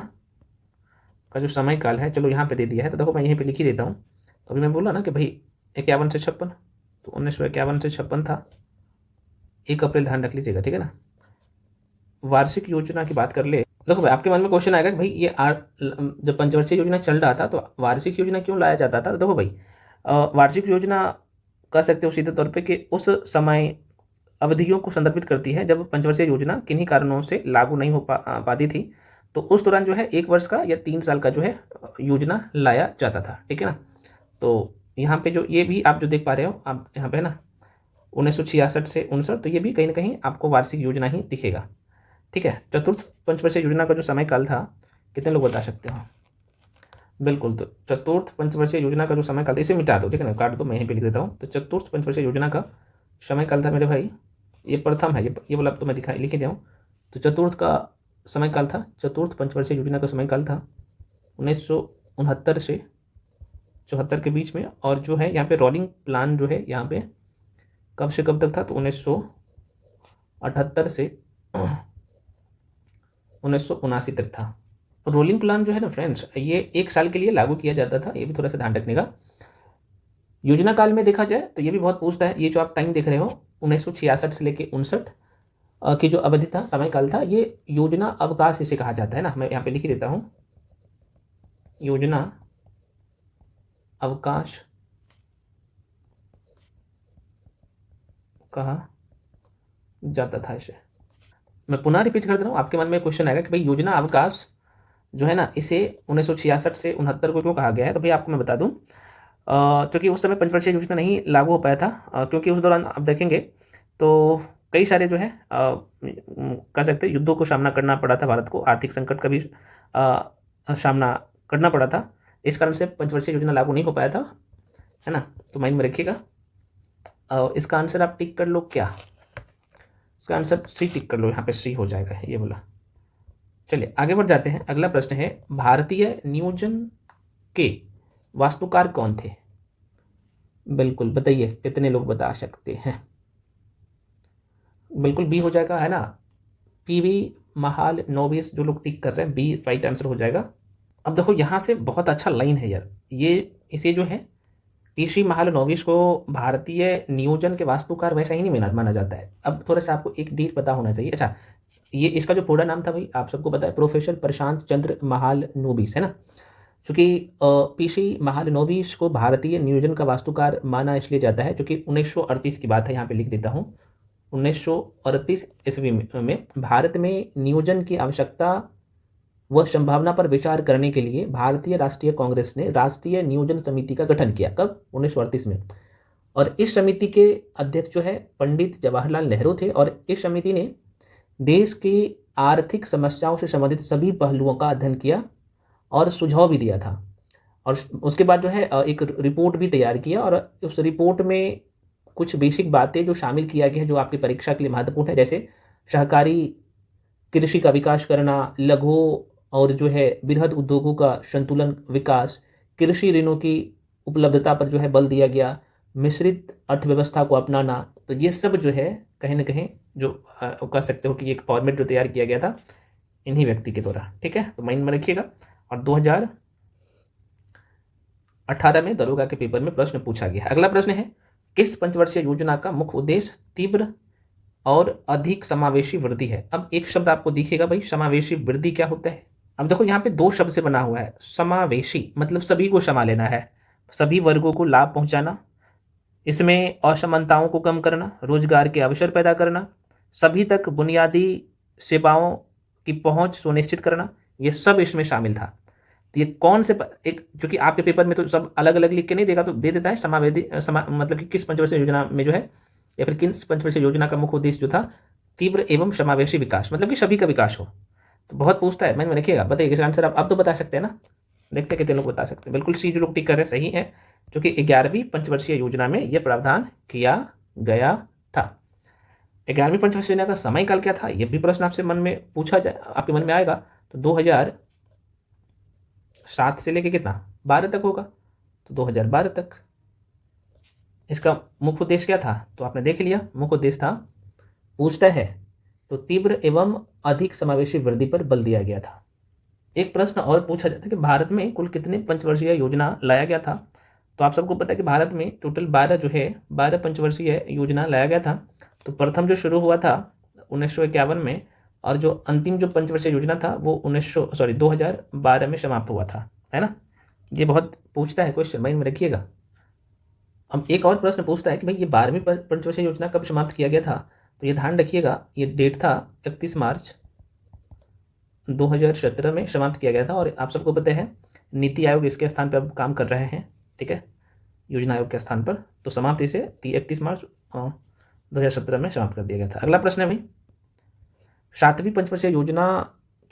का जो समय काल है, चलो यहाँ पे दे दिया है, तो देखो मैं यहीं पे लिख ही देता हूँ। तो अभी मैं बोला ना कि भाई 51 से 56, तो 1951 से 56 था, 1 अप्रैल ध्यान रख लीजिएगा, ठीक है ना। वार्षिक योजना की बात कर ले, देखो भाई आपके मन में क्वेश्चन आएगा कि भाई ये जब पंचवर्षीय योजना चल रहा था तो वार्षिक योजना क्यों लाया जाता था। तो देखो भाई वार्षिक योजना कह सकते हो सीधे तौर पे कि उस समय अवधियों को संदर्भित करती है जब पंचवर्षीय योजना किन्हीं कारणों से लागू नहीं हो पाती थी, तो उस दौरान जो है 1 वर्ष का या 3 साल का जो है योजना लाया जाता था, ठीक है ना। तो यहाँ पे जो ये भी आप जो देख पा रहे हो आप यहाँ पे ना 1966 से 59, तो ये भी कहीं ना कहीं आपको वार्षिक योजना ही दिखेगा, ठीक है। चतुर्थ पंचवर्षीय योजना का जो समय काल था, कितने लोग बता सकते हो, बिल्कुल, तो चतुर्थ पंचवर्षीय योजना का जो समय काल था, इसे मिटा दो, ठीक है ना, काट दो, मैं यहीं पे लिख देता हूँ। तो चतुर्थ पंचवर्षीय योजना का समय काल था मेरे भाई, ये प्रथम है, ये वाला तो मैं लिख ही दिया हूँ। तो चतुर्थ का समय काल था, चतुर्थ पंचवर्षीय योजना का समय काल था 1969 से 74 के बीच में। और जो है यहाँ पे रोलिंग प्लान जो है यहाँ पे कब से कब तक था, तो 1978 से 1979 तक था। रोलिंग प्लान जो है ना फ्रेंड्स, ये 1 साल के लिए लागू किया जाता था, ये भी थोड़ा सा ध्यान रखने का। योजना काल में देखा जाए तो ये भी बहुत पूछता है, ये जो आप टाइम देख रहे हो 1966 से लेके 59 की जो अवधि था, समय काल था, ये योजना अवकाश इसे कहा जाता है ना, मैं यहाँ पे लिख ही देता हूँ, योजना अवकाश कहा जाता था इसे। मैं पुनः रिपीट कर दे रहा हूँ, आपके मन में क्वेश्चन आएगा कि भाई योजना अवकाश जो है ना, इसे 1966 से 69 को क्यों कहा गया है। तो भाई आपको मैं बता दूं, क्योंकि उस समय पंचवर्षीय योजना नहीं लागू हो पाया था, क्योंकि उस दौरान आप देखेंगे तो कई सारे जो है कह सकते हैं युद्धों को सामना करना पड़ा था भारत को, आर्थिक संकट का भी सामना करना पड़ा था, इस कारण से पंचवर्षीय योजना लागू नहीं हो पाया था, है ना। तो माइंड में रखिएगा। इसका आंसर आप टिक कर लो, क्या इसका आंसर सी टिक कर लो, यहाँ पे सी हो जाएगा, ये बोला। चलिए आगे बढ़ जाते हैं। अगला प्रश्न है, भारतीय नियोजन के वास्तुकार कौन थे। बिल्कुल बताइए, कितने लोग बता सकते हैं। बिल्कुल बी हो जाएगा, है ना, पीवी महालनोबिस। जो लोग टिक कर रहे हैं बी राइट आंसर हो जाएगा। अब देखो यहाँ से बहुत अच्छा लाइन है यार, ये इसे जो है पीसी महालनोबिस को भारतीय नियोजन के वास्तुकार वैसा ही नहीं माना जाता है। अब थोड़ा सा आपको एक डील पता होना चाहिए। अच्छा, ये इसका जो पूरा नाम था भाई आप सबको पता है, प्रोफेसर प्रशांत चंद्र महालनोबिस, है ना। चूँकि पीसी महालनोबिस को भारतीय नियोजन का वास्तुकार माना इसलिए जाता है क्योंकि 1938 की बात है, यहाँ पे लिख देता हूँ, 1938 ईस्वी में भारत में नियोजन की आवश्यकता व संभावना पर विचार करने के लिए भारतीय राष्ट्रीय कांग्रेस ने राष्ट्रीय नियोजन समिति का गठन किया। कब, 1938 में। और इस समिति के अध्यक्ष जो है पंडित जवाहरलाल नेहरू थे, और इस समिति ने देश की आर्थिक समस्याओं से संबंधित सभी पहलुओं का अध्ययन किया और सुझाव भी दिया था। और उसके बाद जो है एक रिपोर्ट भी तैयार किया, और उस रिपोर्ट में कुछ बेसिक बातें जो शामिल किया गया है जो आपकी परीक्षा के लिए महत्वपूर्ण है, जैसे सहकारी कृषि का विकास करना, लघु और जो है बृहद उद्योगों का संतुलन विकास, कृषि ऋणों की उपलब्धता पर जो है बल दिया गया, मिश्रित अर्थव्यवस्था को अपनाना। तो ये सब जो है कहीं ना कहीं जो कह सकते हो कि एक फॉर्मेट जो तैयार किया गया था इन्हीं व्यक्ति के द्वारा। ठीक है, तो माइंड में रखिएगा। और 2018 में दरोगा के पेपर में प्रश्न पूछा गया। अगला प्रश्न है, किस पंचवर्षीय योजना का मुख्य उद्देश्य तीव्र और अधिक समावेशी वृद्धि है। अब एक शब्द आपको दिखेगा भाई, समावेशी वृद्धि क्या होता है। अब देखो यहाँ पे दो शब्द से बना हुआ है। समावेशी मतलब सभी को समा लेना है, सभी वर्गों को लाभ पहुंचाना, इसमें असमानताओं को कम करना, रोजगार के अवसर पैदा करना, सभी तक बुनियादी सेवाओं की पहुंच सुनिश्चित करना, ये सब इसमें शामिल था। तो ये कौन से एक, जो कि आपके पेपर में तो सब अलग अलग लिख के नहीं देगा, तो दे देता है समावेदी मतलब कि किस पंचवर्षीय योजना में जो है, या फिर किस पंचवर्षीय योजना का मुख्य उद्देश्य जो था तीव्र एवं समावेशी विकास, मतलब कि सभी का विकास हो। तो बहुत पूछता है, मैंने रखिएगा। बताइए इसका आंसर आप तो बता सकते हैं ना, देखते हैं कितने लोग बता सकते हैं। बिल्कुल सी जो लोग टिक कर रहे हैं सही है, क्योंकि 11वीं पंचवर्षीय योजना में यह प्रावधान किया गया था। 11वीं पंचवर्षीय योजना का समय काल क्या था, यह भी प्रश्न आपसे मन में पूछा जाए, आपके मन में आएगा। तो 2007 से लेके कितना 12 तक होगा, तो 2012 तक। इसका मुख्य उद्देश्य क्या था, तो आपने देख लिया, मुख्य उद्देश्य था, पूछता है तो तीव्र एवं अधिक समावेशी वृद्धि पर बल दिया गया था। एक प्रश्न और पूछा जाता है कि भारत में कुल कितने पंचवर्षीय योजना लाया गया था। तो आप सबको पता है कि भारत में टोटल 12 जो है 12 पंचवर्षीय योजना लाया गया था। तो प्रथम जो शुरू हुआ था 1951 में, और जो अंतिम जो पंचवर्षीय योजना था वो 2012 में समाप्त हुआ था, है ना। ये बहुत पूछता है क्वेश्चन, माइंड में रखिएगा। अब एक और प्रश्न पूछता है कि भाई ये 12वीं पंचवर्षीय योजना कब समाप्त किया गया था। तो ये ध्यान रखिएगा, ये डेट था 31 मार्च 2017 में समाप्त किया गया था। और आप सबको पता है नीति आयोग इसके स्थान पर अब काम कर रहे हैं, ठीक है, योजना आयोग के स्थान पर। तो समाप्त इसे 31 मार्च 2017 में समाप्त कर दिया गया था। अगला प्रश्न है भाई, 7वीं पंचवर्षीय योजना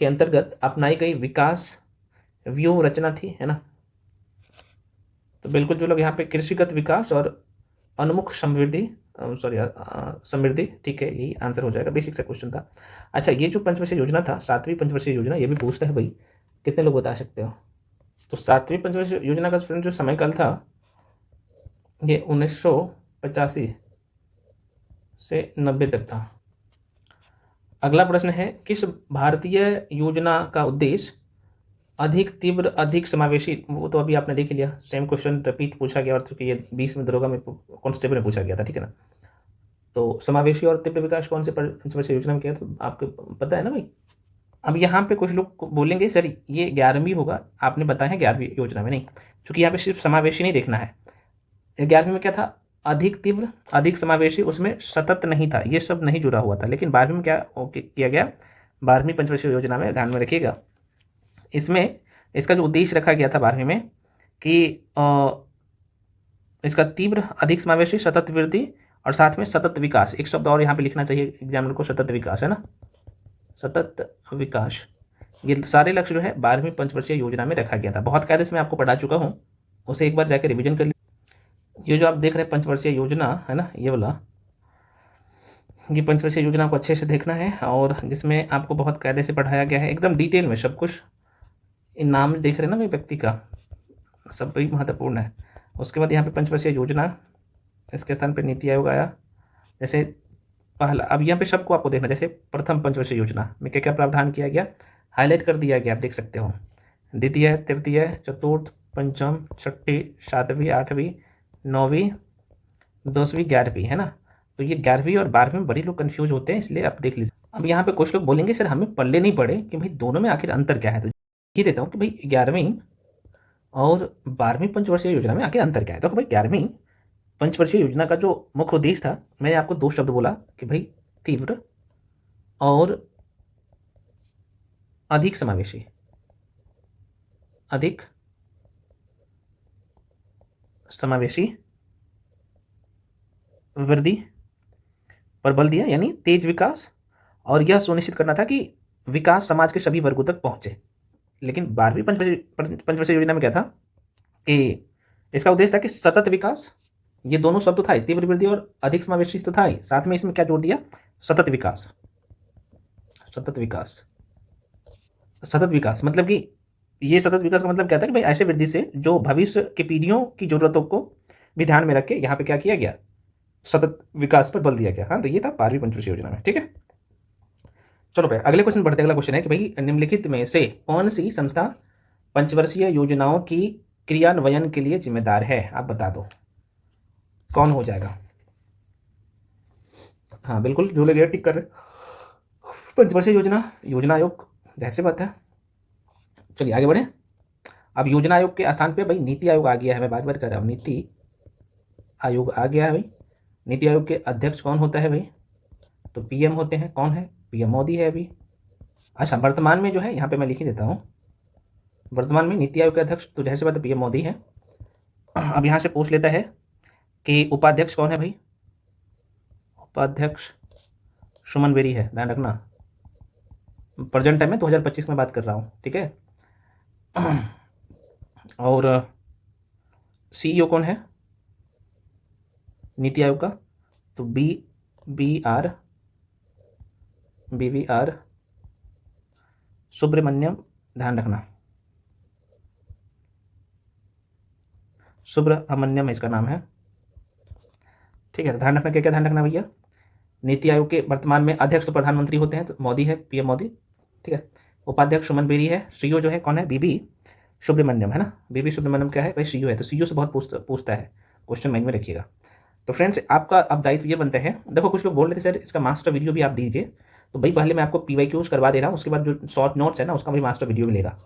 के अंतर्गत अपनाई गई विकास व्यूह रचना थी, है ना। तो बिल्कुल जो लोग यहाँ पे कृषिगत विकास और उन्मुख समृद्धि समृद्धि, ठीक है, यही आंसर हो जाएगा। बेसिक सा क्वेश्चन था। अच्छा, ये जो पंचवर्षीय योजना था 7वीं पंचवर्षीय योजना, ये भी पूछता है भाई, कितने लोग बता सकते हो। तो 7वीं पंचवर्षीय योजना का जो समयकाल था ये 1985 से 90 तक था। अगला प्रश्न है, किस भारतीय योजना का उद्देश्य अधिक तीव्र अधिक समावेशी, वो तो अभी आपने देख लिया, सेम क्वेश्चन रिपीट पूछा गया, और चूंकि ये 20 में दरोगा में कांस्टेबल में पूछा गया था, ठीक है ना। तो समावेशी और तीव्र विकास कौन से पंचवर्षीय योजना में किया, तो आपको पता है ना भाई। अब यहाँ पे कुछ लोग बोलेंगे सर ये 11वीं होगा, आपने बताया है 11वीं योजना में नहीं, क्योंकि यहाँ पे सिर्फ समावेशी नहीं देखना है। 11वीं में क्या था, अधिक तीव्र अधिक समावेशी, उसमें सतत नहीं था, ये सब नहीं जुड़ा हुआ था। लेकिन 12वीं में क्या किया गया, 12वीं पंचवर्षीय योजना में ध्यान में रखिएगा, इसमें इसका जो उद्देश्य रखा गया था 12वीं में कि इसका तीव्र अधिक समावेशी सतत वृद्धि और साथ में सतत विकास। एक शब्द और यहाँ पे लिखना चाहिए एग्जामिनर को, सतत विकास, है ना, सतत विकास। ये सारे लक्ष्य जो है 12वीं पंचवर्षीय योजना में रखा गया था। बहुत कायदे से मैं आपको पढ़ा चुका हूँ, उसे एक बार जाकर रिविजन कर लीजिए। ये जो आप देख रहे हैं पंचवर्षीय योजना, है ना, ये वाला, ये पंचवर्षीय योजना को अच्छे से देखना है, और जिसमें आपको बहुत कायदे से पढ़ाया गया है, एकदम डिटेल में सब कुछ। इन नाम देख रहे हैं ना भाई व्यक्ति का, सब भी महत्वपूर्ण है। उसके बाद यहाँ पे पंचवर्षीय योजना, इसके स्थान पर नीति आयोग आया। जैसे पहला, अब यहाँ पे सबको आपको देखना, जैसे प्रथम पंचवर्षीय योजना में क्या क्या प्रावधान किया गया, हाईलाइट कर दिया गया, आप देख सकते हो। द्वितीय, तृतीय, चतुर्थ, पंचम, छठी, 7वीं, 8वीं, 9वीं, 10वीं, 11वीं, है ना। तो ये 11वीं और 12वीं में बड़ी लोग कन्फ्यूज होते हैं, इसलिए आप देख लीजिए। अब यहाँ पे कुछ लोग बोलेंगे सर हमें पढ़ले नहीं पड़े कि भाई दोनों में आखिर अंतर क्या है। तो ये देता हूँ कि भाई 11वीं और 12वीं पंचवर्षीय योजना में आखिर अंतर क्या है। तो भाई 11वीं पंचवर्षीय योजना का जो मुख्य उद्देश्य था, मैंने आपको दो शब्द बोला कि भाई तीव्र और अधिक समावेशी, अधिक समावेशी वृद्धि पर बल दिया, यानी तेज विकास, और यह सुनिश्चित करना था कि विकास समाज के सभी वर्गों तक पहुंचे। लेकिन 12वीं पंचवर्षीय योजना में क्या था कि इसका उद्देश्य था कि सतत विकास, ये दोनों शब्द तो था, तीव्र वृद्धि और अधिक समावेशी तो था ही, साथ में इसमें क्या जोड़ दिया, सतत विकास। सतत विकास, सतत विकास मतलब कि ये सतत विकास का मतलब क्या था कि भाई ऐसे वृद्धि से जो भविष्य की पीढ़ियों की जरूरतों को भी ध्यान में रख के यहाँ पे क्या किया गया, सतत विकास पर बल दिया गया। हाँ, तो ये था 12वीं पंचवर्षीय योजना में। ठीक है, चलो भाई अगले क्वेश्चन बढ़ते। अगला क्वेश्चन है कि भाई निम्नलिखित में से कौन सी संस्था पंचवर्षीय योजनाओं की क्रियान्वयन के लिए जिम्मेदार है? आप बता दो कौन हो जाएगा। हाँ बिल्कुल, जो लगे टिक कर रहे। पंचवर्षीय योजना आयोग, जाहिर सी बात है। चलिए आगे बढ़े। अब योजना आयोग के स्थान पे भाई नीति आयोग आ गया है। मैं बार बार कर रहा हूँ, नीति आयोग आ गया है भाई। नीति आयोग के अध्यक्ष कौन होता है भाई? तो पीएम होते हैं। कौन है? पीएम मोदी है अभी। अच्छा, वर्तमान में जो है यहाँ पे मैं लिख ही देता हूँ, वर्तमान में नीति आयोग के अध्यक्ष तो जाहिर सी बात है पीएम मोदी है। अब यहाँ से पूछ लेता है कि उपाध्यक्ष कौन है भाई? उपाध्यक्ष सुमन बेरी है, ध्यान रखना। प्रेजेंट टाइम में 2025 में बात कर रहा हूँ, ठीक है। और सीईओ कौन है नीति आयोग का? तो BVR सुब्रमण्यम, ध्यान रखना, सुब्रमण्यम इसका नाम है। ठीक है, ध्यान रखना, क्या क्या ध्यान रखना भैया। नीति आयोग के वर्तमान में अध्यक्ष तो प्रधानमंत्री होते हैं, तो मोदी है, पीएम मोदी। ठीक है, उपाध्यक्ष सुमन बेरी है। सीईओ जो है कौन है? बीबी सुब्रमण्यम, है ना। बीबी सुब्रमण्यम क्या है भाई? सीईओ है। तो सीईओ से बहुत पूछता है, क्वेश्चन माइंड में रखिएगा। तो फ्रेंड्स आपका अब दायित्व ये बनता है, देखो कुछ लोग बोल रहे थे सर इसका मास्टर वीडियो भी आप दीजिए, तो भाई पहले मैं आपको PYQs करवा दे रहा हूँ, उसके बाद जो शॉर्ट नोट्स है ना उसका भी मास्टर वीडियो मिलेगा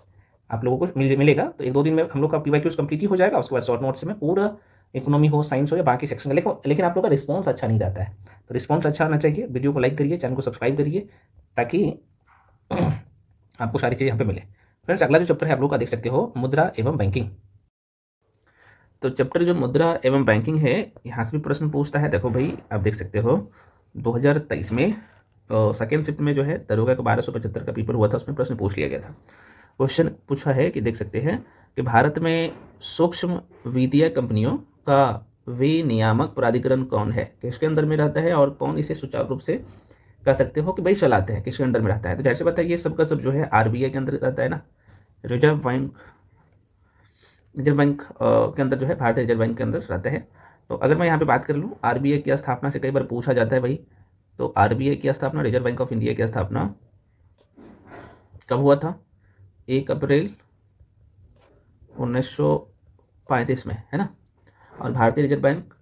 आप लोगों को, मिलेगा। तो 1-2 दिन में हम लोग का PYQs कंप्लीट ही हो जाएगा। उसके बाद शॉर्ट नोट्स से मैं पूरा इकोनॉमी हो, साइंस हो या बाकी सेक्शन का, लेकिन आप लोग का रिस्पॉन्स अच्छा नहीं रहता है, तो रिस्पॉन्स अच्छा आना चाहिए। वीडियो को लाइक करिए, चैनल को सब्सक्राइब करिए, ताकि आपको सारी चीज़ें यहाँ पे मिले। फ्रेंड्स अगला जो चैप्टर है आप लोग का देख सकते हो, मुद्रा एवं बैंकिंग। तो चैप्टर जो मुद्रा एवं बैंकिंग है, यहाँ से भी प्रश्न पूछता है। देखो भाई आप देख सकते हो 2023 में सेकेंड शिफ्ट में जो है दरोगा का 1275 का पेपर हुआ था, उसमें प्रश्न पूछ लिया गया था। क्वेश्चन पूछा है कि देख सकते हैं कि भारत में सूक्ष्म वित्तीय कंपनियों का विनियामक प्राधिकरण कौन है, किसके अंदर में रहता है, और कौन इसे सुचारू रूप से कह सकते हो कि भाई चलाते हैं, किसके अंडर में रहता है। तो जैसे पता है ये सब का सब जो है RBI के अंदर रहता है ना, रिजर्व बैंक के अंदर जो है, भारतीय रिजर्व बैंक के अंदर रहता है। तो अगर मैं यहाँ पे बात कर लूँ RBI की स्थापना से कई बार पूछा जाता है भाई, तो RBI की स्थापना, रिजर्व बैंक ऑफ इंडिया की स्थापना कब हुआ था? 1 अप्रैल 1935 में, है ना। और भारतीय रिजर्व बैंक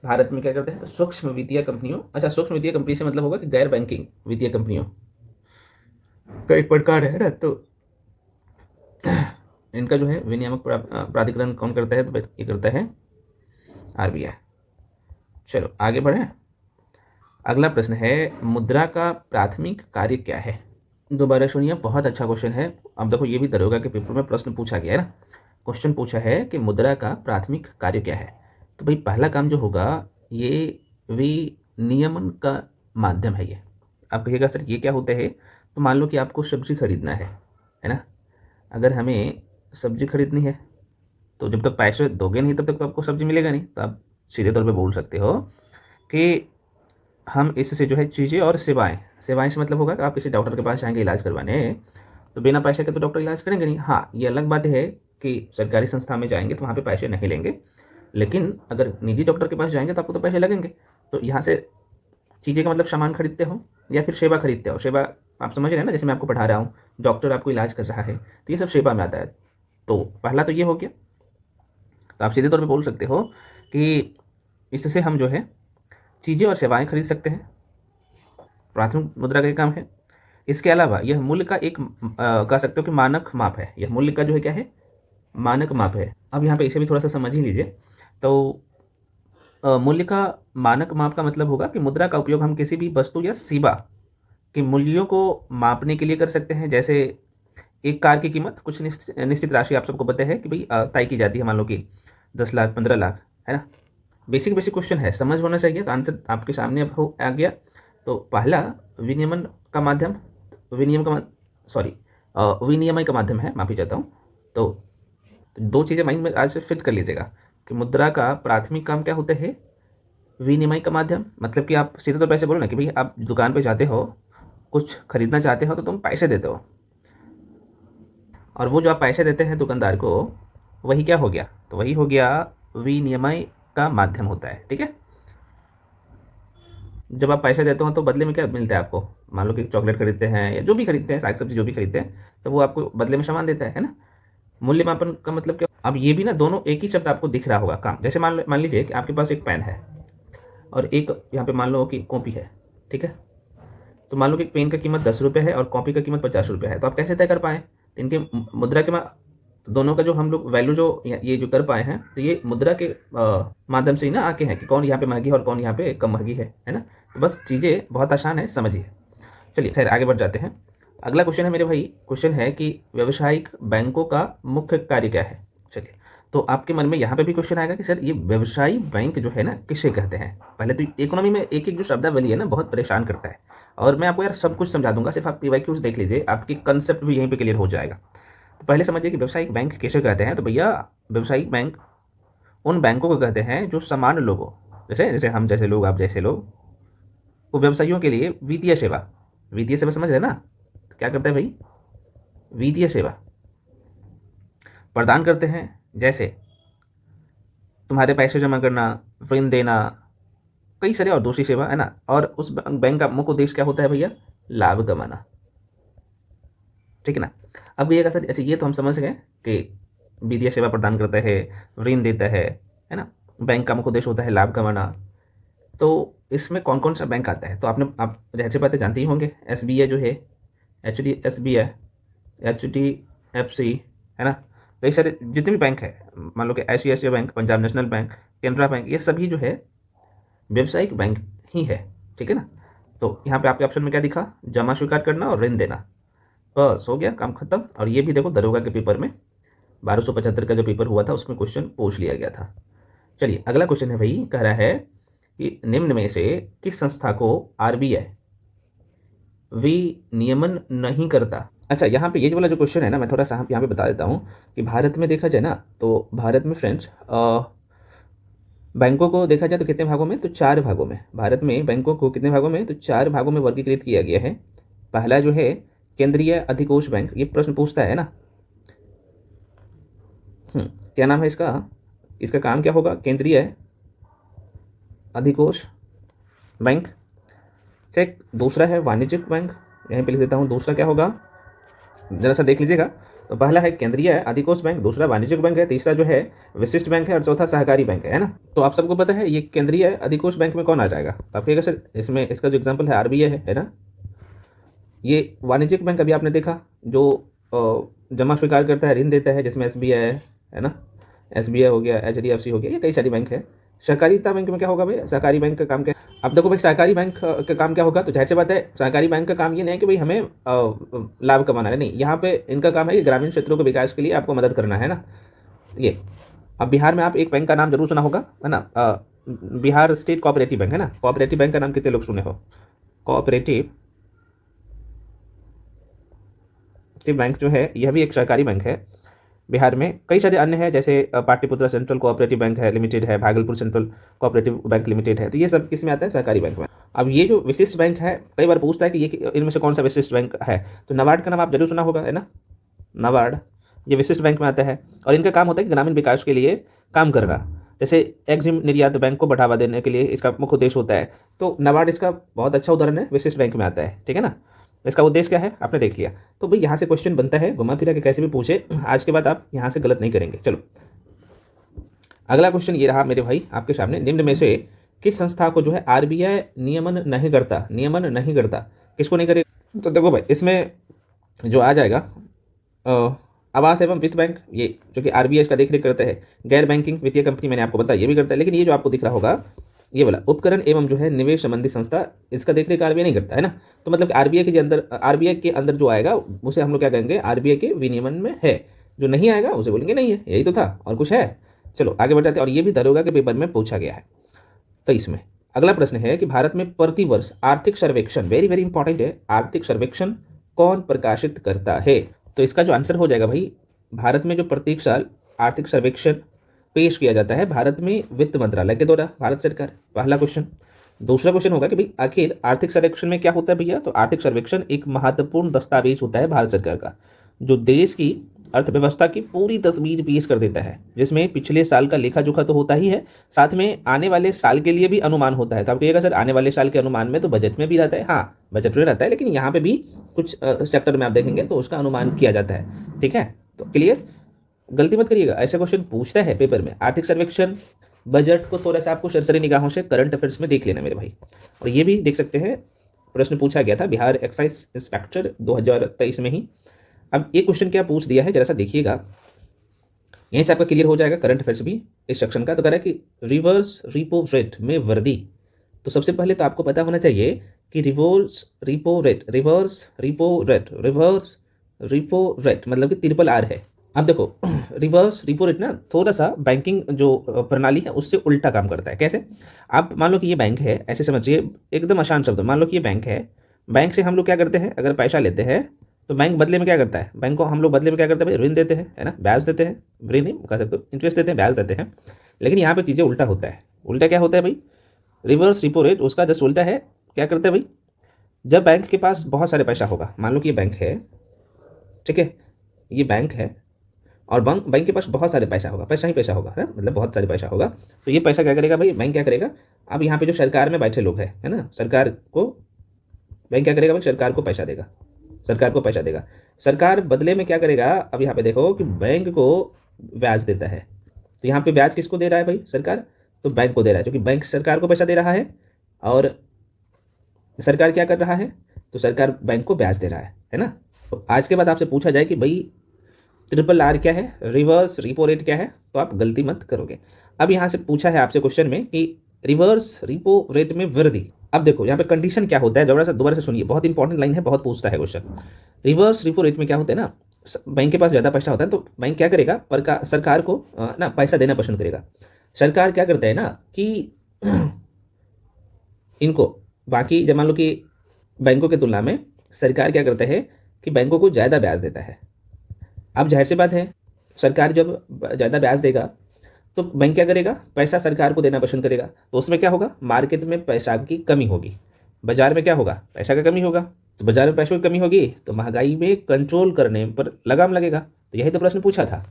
भारत में क्या करते हैं? तो सूक्ष्म वित्तीय कंपनियों, अच्छा सूक्ष्म वित्तीय कंपनी से मतलब होगा कि गैर बैंकिंग वित्तीय कंपनियों का एक प्रकार है ना। तो इनका जो है विनियामक प्राधिकरण कौन करता है? तो ये करता है RBI। चलो आगे बढ़े। अगला प्रश्न है, मुद्रा का प्राथमिक कार्य क्या है? दोबारा सुनिए, बहुत अच्छा क्वेश्चन है। अब देखो ये भी दरोगा के पेपर में प्रश्न पूछा गया है ना। क्वेश्चन पूछा है कि मुद्रा का प्राथमिक कार्य क्या है। तो भाई पहला काम जो होगा ये विनियमन का माध्यम है। ये आप कहिएगा सर ये क्या होता है? तो मान लो कि आपको सब्जी खरीदना है ना। अगर हमें सब्जी खरीदनी है तो जब तक पैसे दोगे नहीं तब तक तो आपको सब्जी मिलेगा नहीं। तो आप सीधे तौर पे बोल सकते हो कि हम इससे जो है चीज़ें और सेवाएं से मतलब होगा कि आप किसी डॉक्टर के पास जाएंगे इलाज करवाने, तो बिना पैसे के तो डॉक्टर इलाज करेंगे नहीं। हाँ ये अलग बात है कि सरकारी संस्था में जाएंगे तो वहाँ पे पैसे नहीं लेंगे, लेकिन अगर निजी डॉक्टर के पास जाएंगे तो आपको तो पैसे लगेंगे। तो यहाँ से चीज़ें का मतलब सामान खरीदते हो या फिर सेवा खरीदते हो। सेवा आप समझ रहे हैं ना, जैसे मैं आपको पढ़ा रहा हूँ, डॉक्टर आपको इलाज कर रहा है, तो ये सब सेवा में आता है। तो पहला तो ये हो गया। तो आप सीधे तौर पे बोल सकते हो कि इससे हम जो है चीज़ें और सेवाएं खरीद सकते हैं, प्राथमिक मुद्रा का काम है। इसके अलावा यह मूल्य का एक कह सकते हो कि मानक माप है। यह मूल्य का जो है क्या है? मानक माप है। अब यहाँ पे इसे भी थोड़ा सा समझ ही लीजिए। तो मूल्य का मानक माप का मतलब होगा कि मुद्रा का उपयोग हम किसी भी वस्तु या सेवा के मूल्यों को मापने के लिए कर सकते हैं। जैसे एक कार की कीमत कुछ निश्चित राशि आप सबको पता है कि भाई तय की जाती है, मान लो कि 10 लाख 15 लाख, है ना। बेसिक क्वेश्चन है, समझ होना चाहिए। तो आंसर आपके सामने अब आ गया। तो पहला विनियमन का माध्यम, विनियमन का माध्यम है, माफी चाहता हूँ। तो 2 चीज़ें माइंड में आज से फिट कर लीजिएगा कि मुद्रा का प्राथमिक काम क्या होता है? विनिमय का माध्यम। मतलब कि आप सीधे तौर पर ऐसे बोलो ना कि भाई आप दुकान पे जाते हो, कुछ खरीदना चाहते हो तो तुम पैसे देते हो, और वो जो आप पैसे देते हैं दुकानदार को, वही क्या हो गया? तो वही हो गया विनिमय का माध्यम होता है। ठीक है, जब आप पैसे देते हो तो बदले में क्या मिलता है आपको? मान लो कि चॉकलेट खरीदते हैं या जो भी खरीदते हैं, साग सब्जी जो भी खरीदते हैं, तो वो आपको बदले में सामान देता है ना। मूल्य मापन का मतलब क्या? अब ये भी ना दोनों एक ही शब्द आपको दिख रहा होगा काम। जैसे मान लीजिए कि आपके पास एक पेन है और एक यहाँ पे मान लो कि कॉपी है, ठीक है। तो मान लो कि पेन का कीमत 10 रुपये है और कॉपी का कीमत 50 रुपये है, तो आप कैसे तय कर पाए? तो इनके मुद्रा के दोनों का जो हम लोग वैल्यू जो ये जो कर पाए हैं, तो ये मुद्रा के माध्यम से ही ना आके हैं कि कौन यहाँ पे महंगी है और कौन यहाँ पे कम महंगी है ना। तो बस चीज़ें बहुत आसान है, समझिए। चलिए खैर आगे बढ़ जाते हैं। अगला क्वेश्चन है मेरे भाई, क्वेश्चन है कि व्यावसायिक बैंकों का मुख्य कार्य क्या है। चलिए, तो आपके मन में यहाँ पे भी क्वेश्चन आएगा कि सर ये व्यवसायी बैंक जो है ना किसे कहते हैं। पहले तो इकोनॉमी में एक एक जो शब्दावली है ना बहुत परेशान करता है, और मैं आपको यार सब कुछ समझा दूंगा, सिर्फ आप PYQs देख लीजिए, आपकी कंसेप्ट भी यहीं पे क्लियर हो जाएगा। तो पहले समझिए कि व्यवसायिक बैंक किसे कहते हैं। तो भैया व्यवसायिक बैंक उन बैंकों को कहते हैं जो सामान्य लोगों जैसे हम जैसे लोग, आप जैसे लोग, वो व्यवसायियों के लिए वित्तीय सेवा समझ रहे ना। तो क्या करता है भाई? वित्तीय सेवा प्रदान करते हैं, जैसे तुम्हारे पैसे जमा करना, ऋण देना, कई सारे और दूसरी सेवा है ना। और उस बैंक का मुख्य उद्देश्य क्या होता है भैया? लाभ कमाना, ठीक है ना। अब भैया सर अच्छा ये तो हम समझ गए कि वित्तीय सेवा प्रदान करता है, ऋण देता है ना। बैंक का मुख्य उद्देश्य होता है लाभ कमाना। तो इसमें कौन कौन सा बैंक आता है? तो आप जैसे बातें जानते ही होंगे। SBI जो है, SBI, HDFC है ना, कई सारे जितने भी बैंक है, मान लो कि ICICI bank, Punjab national bank, Canara bank, ये सभी जो है व्यवसायिक बैंक ही है, ठीक है ना। तो यहाँ पे आपके ऑप्शन में क्या दिखा? जमा स्वीकार करना और ऋण देना, बस हो गया काम खत्म। और ये भी देखो दरोगा के पेपर में 1275 का जो पेपर हुआ था उसमें क्वेश्चन पूछ लिया गया था। चलिए अगला क्वेश्चन है भाई, कह रहा है कि निम्न में से किस संस्था को RBI विनियमन नहीं करता। अच्छा यहाँ पे ये जो वाला जो क्वेश्चन है ना, मैं थोड़ा सा यहाँ पे बता देता हूँ कि भारत में देखा जाए ना, तो भारत में फ्रेंड्स बैंकों को देखा जाए तो कितने भागों में? तो 4 भागों में। भारत में बैंकों को कितने भागों में? तो 4 भागों में वर्गीकृत किया गया है। पहला जो है केंद्रीय अधिकोष बैंक, ये प्रश्न पूछता है ना। क्या नाम है इसका काम क्या होगा? केंद्रीय अधिकोष बैंक। चेक। दूसरा है वाणिज्यिक बैंक, यहीं पे लिख देता हूँ। दूसरा क्या होगा जरा सा देख लीजिएगा। तो पहला है केंद्रीय अधिकोष बैंक, दूसरा वाणिज्यिक बैंक है, तीसरा जो है विशिष्ट बैंक है, और चौथा सहकारी बैंक है ना। तो आप सबको पता है ये केंद्रीय अधिकोष बैंक में कौन आ जाएगा? तो आप कहिएगा सर इसमें इसका जो एग्जाम्पल है RBI है ना। ये वाणिज्यिक बैंक अभी आपने देखा जो जमा स्वीकार करता है, ऋण देता है, जिसमें SBI है ना, SBI हो गया, HDFC हो गया, ये कई सारी बैंक है। सहकारिता बैंक में क्या होगा भाई? सहकारी बैंक का काम क्या? अब देखो भाई सहकारी बैंक का काम क्या होगा? तो जाहिर सी बात है सहकारी बैंक का काम ये नहीं है कि भाई हमें लाभ कमाना है, नहीं। यहाँ पे इनका काम है कि ग्रामीण क्षेत्रों के विकास के लिए आपको मदद करना है ना। ये अब बिहार में आप एक बैंक का नाम जरूर सुना होगा है ना, बिहार स्टेट कोऑपरेटिव बैंक है ना। कोऑपरेटिव बैंक का नाम कितने लोग सुने हो? कोऑपरेटिव बैंक जो है यह भी एक सरकारी बैंक है। बिहार में कई सारे अन्य हैं, जैसे पाटलिपुत्रा सेंट्रल कोऑपरेटिव बैंक है लिमिटेड है, Bhagalpur central cooperative bank limited है। तो ये सब किस में आता है? सहकारी बैंक में। अब ये जो विशिष्ट बैंक है, कई बार पूछता है कि ये इनमें से कौन सा विशिष्ट बैंक है। तो नाबार्ड का नाम आप जरूर सुना होगा है ना। नाबार्ड ये विशिष्ट बैंक में आता है, और इनका काम होता है कि ग्रामीण विकास के लिए काम करना। जैसे एक्जिम निर्यात बैंक को बढ़ावा देने के लिए इसका मुख्य उद्देश्य होता है। तो नाबार्ड इसका बहुत अच्छा उदाहरण है, विशिष्ट बैंक में आता है, ठीक है ना। इसका उद्देश्य क्या है आपने देख लिया। तो भाई यहाँ से क्वेश्चन बनता है, घुमा फिरा के कैसे भी पूछे, आज के बाद आप यहाँ से गलत नहीं करेंगे। चलो अगला क्वेश्चन ये रहा मेरे भाई आपके सामने, निम्न में से किस संस्था को जो है RBI नियमन नहीं करता? किसको नहीं करेगा? तो देखो भाई इसमें जो आ जाएगा आवास एवं वित्त बैंक, ये जो कि RBI इसका देखरेख करता है। गैर बैंकिंग वित्तीय कंपनी मैंने आपको बताया ये भी करता है। लेकिन ये जो आपको दिख रहा होगा ये वाला उपकरण एवं जो है निवेश संबंधी संस्था, इसका देखरेख RBI नहीं करता है ना। तो मतलब RBI के अंदर जो आएगा उसे हम लोग क्या कहेंगे? RBI के विनियमन में है। जो नहीं आएगा उसे बोलेंगे नहीं है। यही तो था, और कुछ है? चलो आगे बढ़ जाते हैं। और ये भी दरोगा के पेपर में पूछा गया है। तो इसमें अगला प्रश्न है कि भारत में प्रतिवर्ष आर्थिक सर्वेक्षण, वेरी वेरी इंपॉर्टेंट है, आर्थिक सर्वेक्षण कौन प्रकाशित करता है? तो इसका जो आंसर हो जाएगा भाई, भारत में जो प्रत्येक साल आर्थिक सर्वेक्षण पेश किया जाता है भारत में वित्त मंत्रालय के द्वारा, भारत सरकार। पहला क्वेश्चन। दूसरा क्वेश्चन होगा कि भाई आखिर आर्थिक सर्वेक्षण में क्या होता है भैया? तो आर्थिक सर्वेक्षण एक महत्वपूर्ण दस्तावेज होता है भारत सरकार का, जो देश की अर्थव्यवस्था की पूरी तस्वीर पेश कर देता है, जिसमें पिछले साल का लेखा जोखा तो होता ही है, साथ में आने वाले साल के लिए भी अनुमान होता है। तो आप कहिएगा सर आने वाले साल के अनुमान में तो बजट में भी रहता है, हाँ बजट में रहता है, लेकिन यहाँ पे भी कुछ सेक्टर में आप देखेंगे तो उसका अनुमान किया जाता है। ठीक है, तो क्लियर, गलती मत करिएगा, ऐसा क्वेश्चन पूछता है पेपर में। आर्थिक सर्वेक्षण बजट को थोड़ा सा आपको सरसरी निगाहों से करंट अफेयर्स में देख लेना मेरे भाई। और ये भी देख सकते हैं, प्रश्न पूछा गया था बिहार एक्साइज इंस्पेक्टर 2023 में ही। अब एक क्वेश्चन क्या पूछ दिया है जरा सा देखिएगा, यहीं से आपका क्लियर हो जाएगा करंट अफेयर्स भी इस सेक्शन का। तो कह रहा है कि रिवर्स रिपो रेट में वृद्धि। तो सबसे पहले तो आपको पता होना चाहिए कि रिवर्स रिपो रेट मतलब कि ट्रिपल आर है। अब देखो रिवर्स रिपो रेट ना थोड़ा सा बैंकिंग जो प्रणाली है उससे उल्टा काम करता है। कैसे? आप मान लो कि ये बैंक है, ऐसे समझिए, एकदम आसान शब्द, मान लो कि ये बैंक है, बैंक से हम लोग क्या करते हैं, अगर पैसा लेते हैं तो बैंक बदले में क्या करता है, बैंक को हम लोग बदले में क्या करते हैं भाई, ऋण देते हैं, है ना, ब्याज देते हैं, ऋण नहीं कह सकते, इंटरेस्ट देते हैं, ब्याज देते हैं। लेकिन यहाँ पे चीज़ें उल्टा होता है। उल्टा क्या होता है भाई, रिवर्स रिपो रेट उसका जस्ट उल्टा है। क्या करते हैं भाई, जब बैंक के पास बहुत सारे पैसा होगा, मान लो कि ये बैंक है, ठीक है, ये बैंक है और बैंक के पास बहुत सारे पैसा होगा, पैसा ही पैसा होगा, है मतलब बहुत सारे पैसा होगा, तो ये पैसा क्या करेगा भाई, बैंक क्या करेगा, अब यहाँ पे जो सरकार में बैठे लोग हैं, है ना, सरकार को बैंक क्या करेगा भाई, सरकार को पैसा देगा, सरकार को पैसा देगा। सरकार बदले में क्या करेगा, अब यहाँ पे देखो कि बैंक को ब्याज देता है। तो यहाँ पे ब्याज किसको दे रहा है भाई, सरकार, तो बैंक को दे रहा है, क्योंकि बैंक सरकार को पैसा दे रहा है और सरकार क्या कर रहा है, तो सरकार बैंक को ब्याज दे रहा है ना। तो आज के बाद आपसे पूछा जाए कि भाई ट्रिपल आर क्या है, रिवर्स रिपो रेट क्या है, तो आप गलती मत करोगे। अब यहाँ से पूछा है आपसे क्वेश्चन में कि रिवर्स रिपो रेट में वृद्धि। अब देखो यहाँ पे कंडीशन क्या होता है, दोबारा से सुनिए, बहुत इंपॉर्टेंट लाइन है, बहुत पूछता है क्वेश्चन। रिवर्स रिपो रेट में क्या होता है ना, बैंक के पास ज़्यादा पैसा होता है तो बैंक क्या करेगा, सरकार को ना पैसा देना पसंद करेगा। सरकार क्या करता है ना कि इनको बाकी जब मान लो कि बैंकों की तुलना में सरकार क्या करता है कि बैंकों को ज़्यादा ब्याज देता है। अब जाहिर सी बात है, सरकार जब ज़्यादा ब्याज देगा तो बैंक क्या करेगा, पैसा सरकार को देना पसंद करेगा। तो उसमें क्या होगा, मार्केट में पैसा की कमी होगी, बाजार में क्या होगा, पैसा का कमी होगा। तो बाजार में पैसों की कमी होगी तो महंगाई में कंट्रोल करने पर लगाम लगेगा। तो यही तो प्रश्न पूछा था।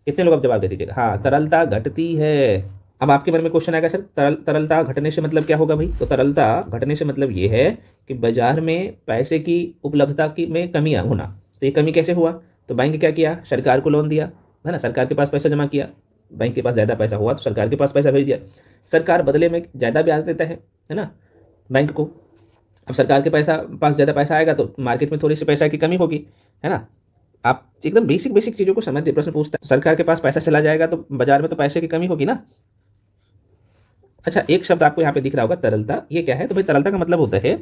कितने लोग अब जवाब दे दीजिएगा, हाँ तरलता घटती है। अब आपके मन में क्वेश्चन आएगा सर तरलता घटने से मतलब क्या होगा भाई, तो तरलता घटने से मतलब ये है कि बाजार में पैसे की उपलब्धता की में कमी होना। तो ये कमी कैसे हुआ, तो बैंक क्या किया, सरकार को लोन दिया, है ना, सरकार के पास पैसा जमा किया, बैंक के पास ज़्यादा पैसा हुआ तो सरकार के पास पैसा भेज दिया, सरकार बदले में ज़्यादा ब्याज देता है ना बैंक को। अब सरकार के पास ज़्यादा पैसा आएगा तो मार्केट में थोड़ी सी पैसा की कमी होगी, है ना। आप एकदम बेसिक चीज़ों को समझिए, प्रश्न पूछता है सरकार के पास पैसा चला जाएगा तो बाजार में तो पैसे की कमी होगी ना। अच्छा, एक शब्द आपको यहाँ पे दिख रहा होगा तरलता, ये क्या है, तो भाई तरलता का मतलब होता है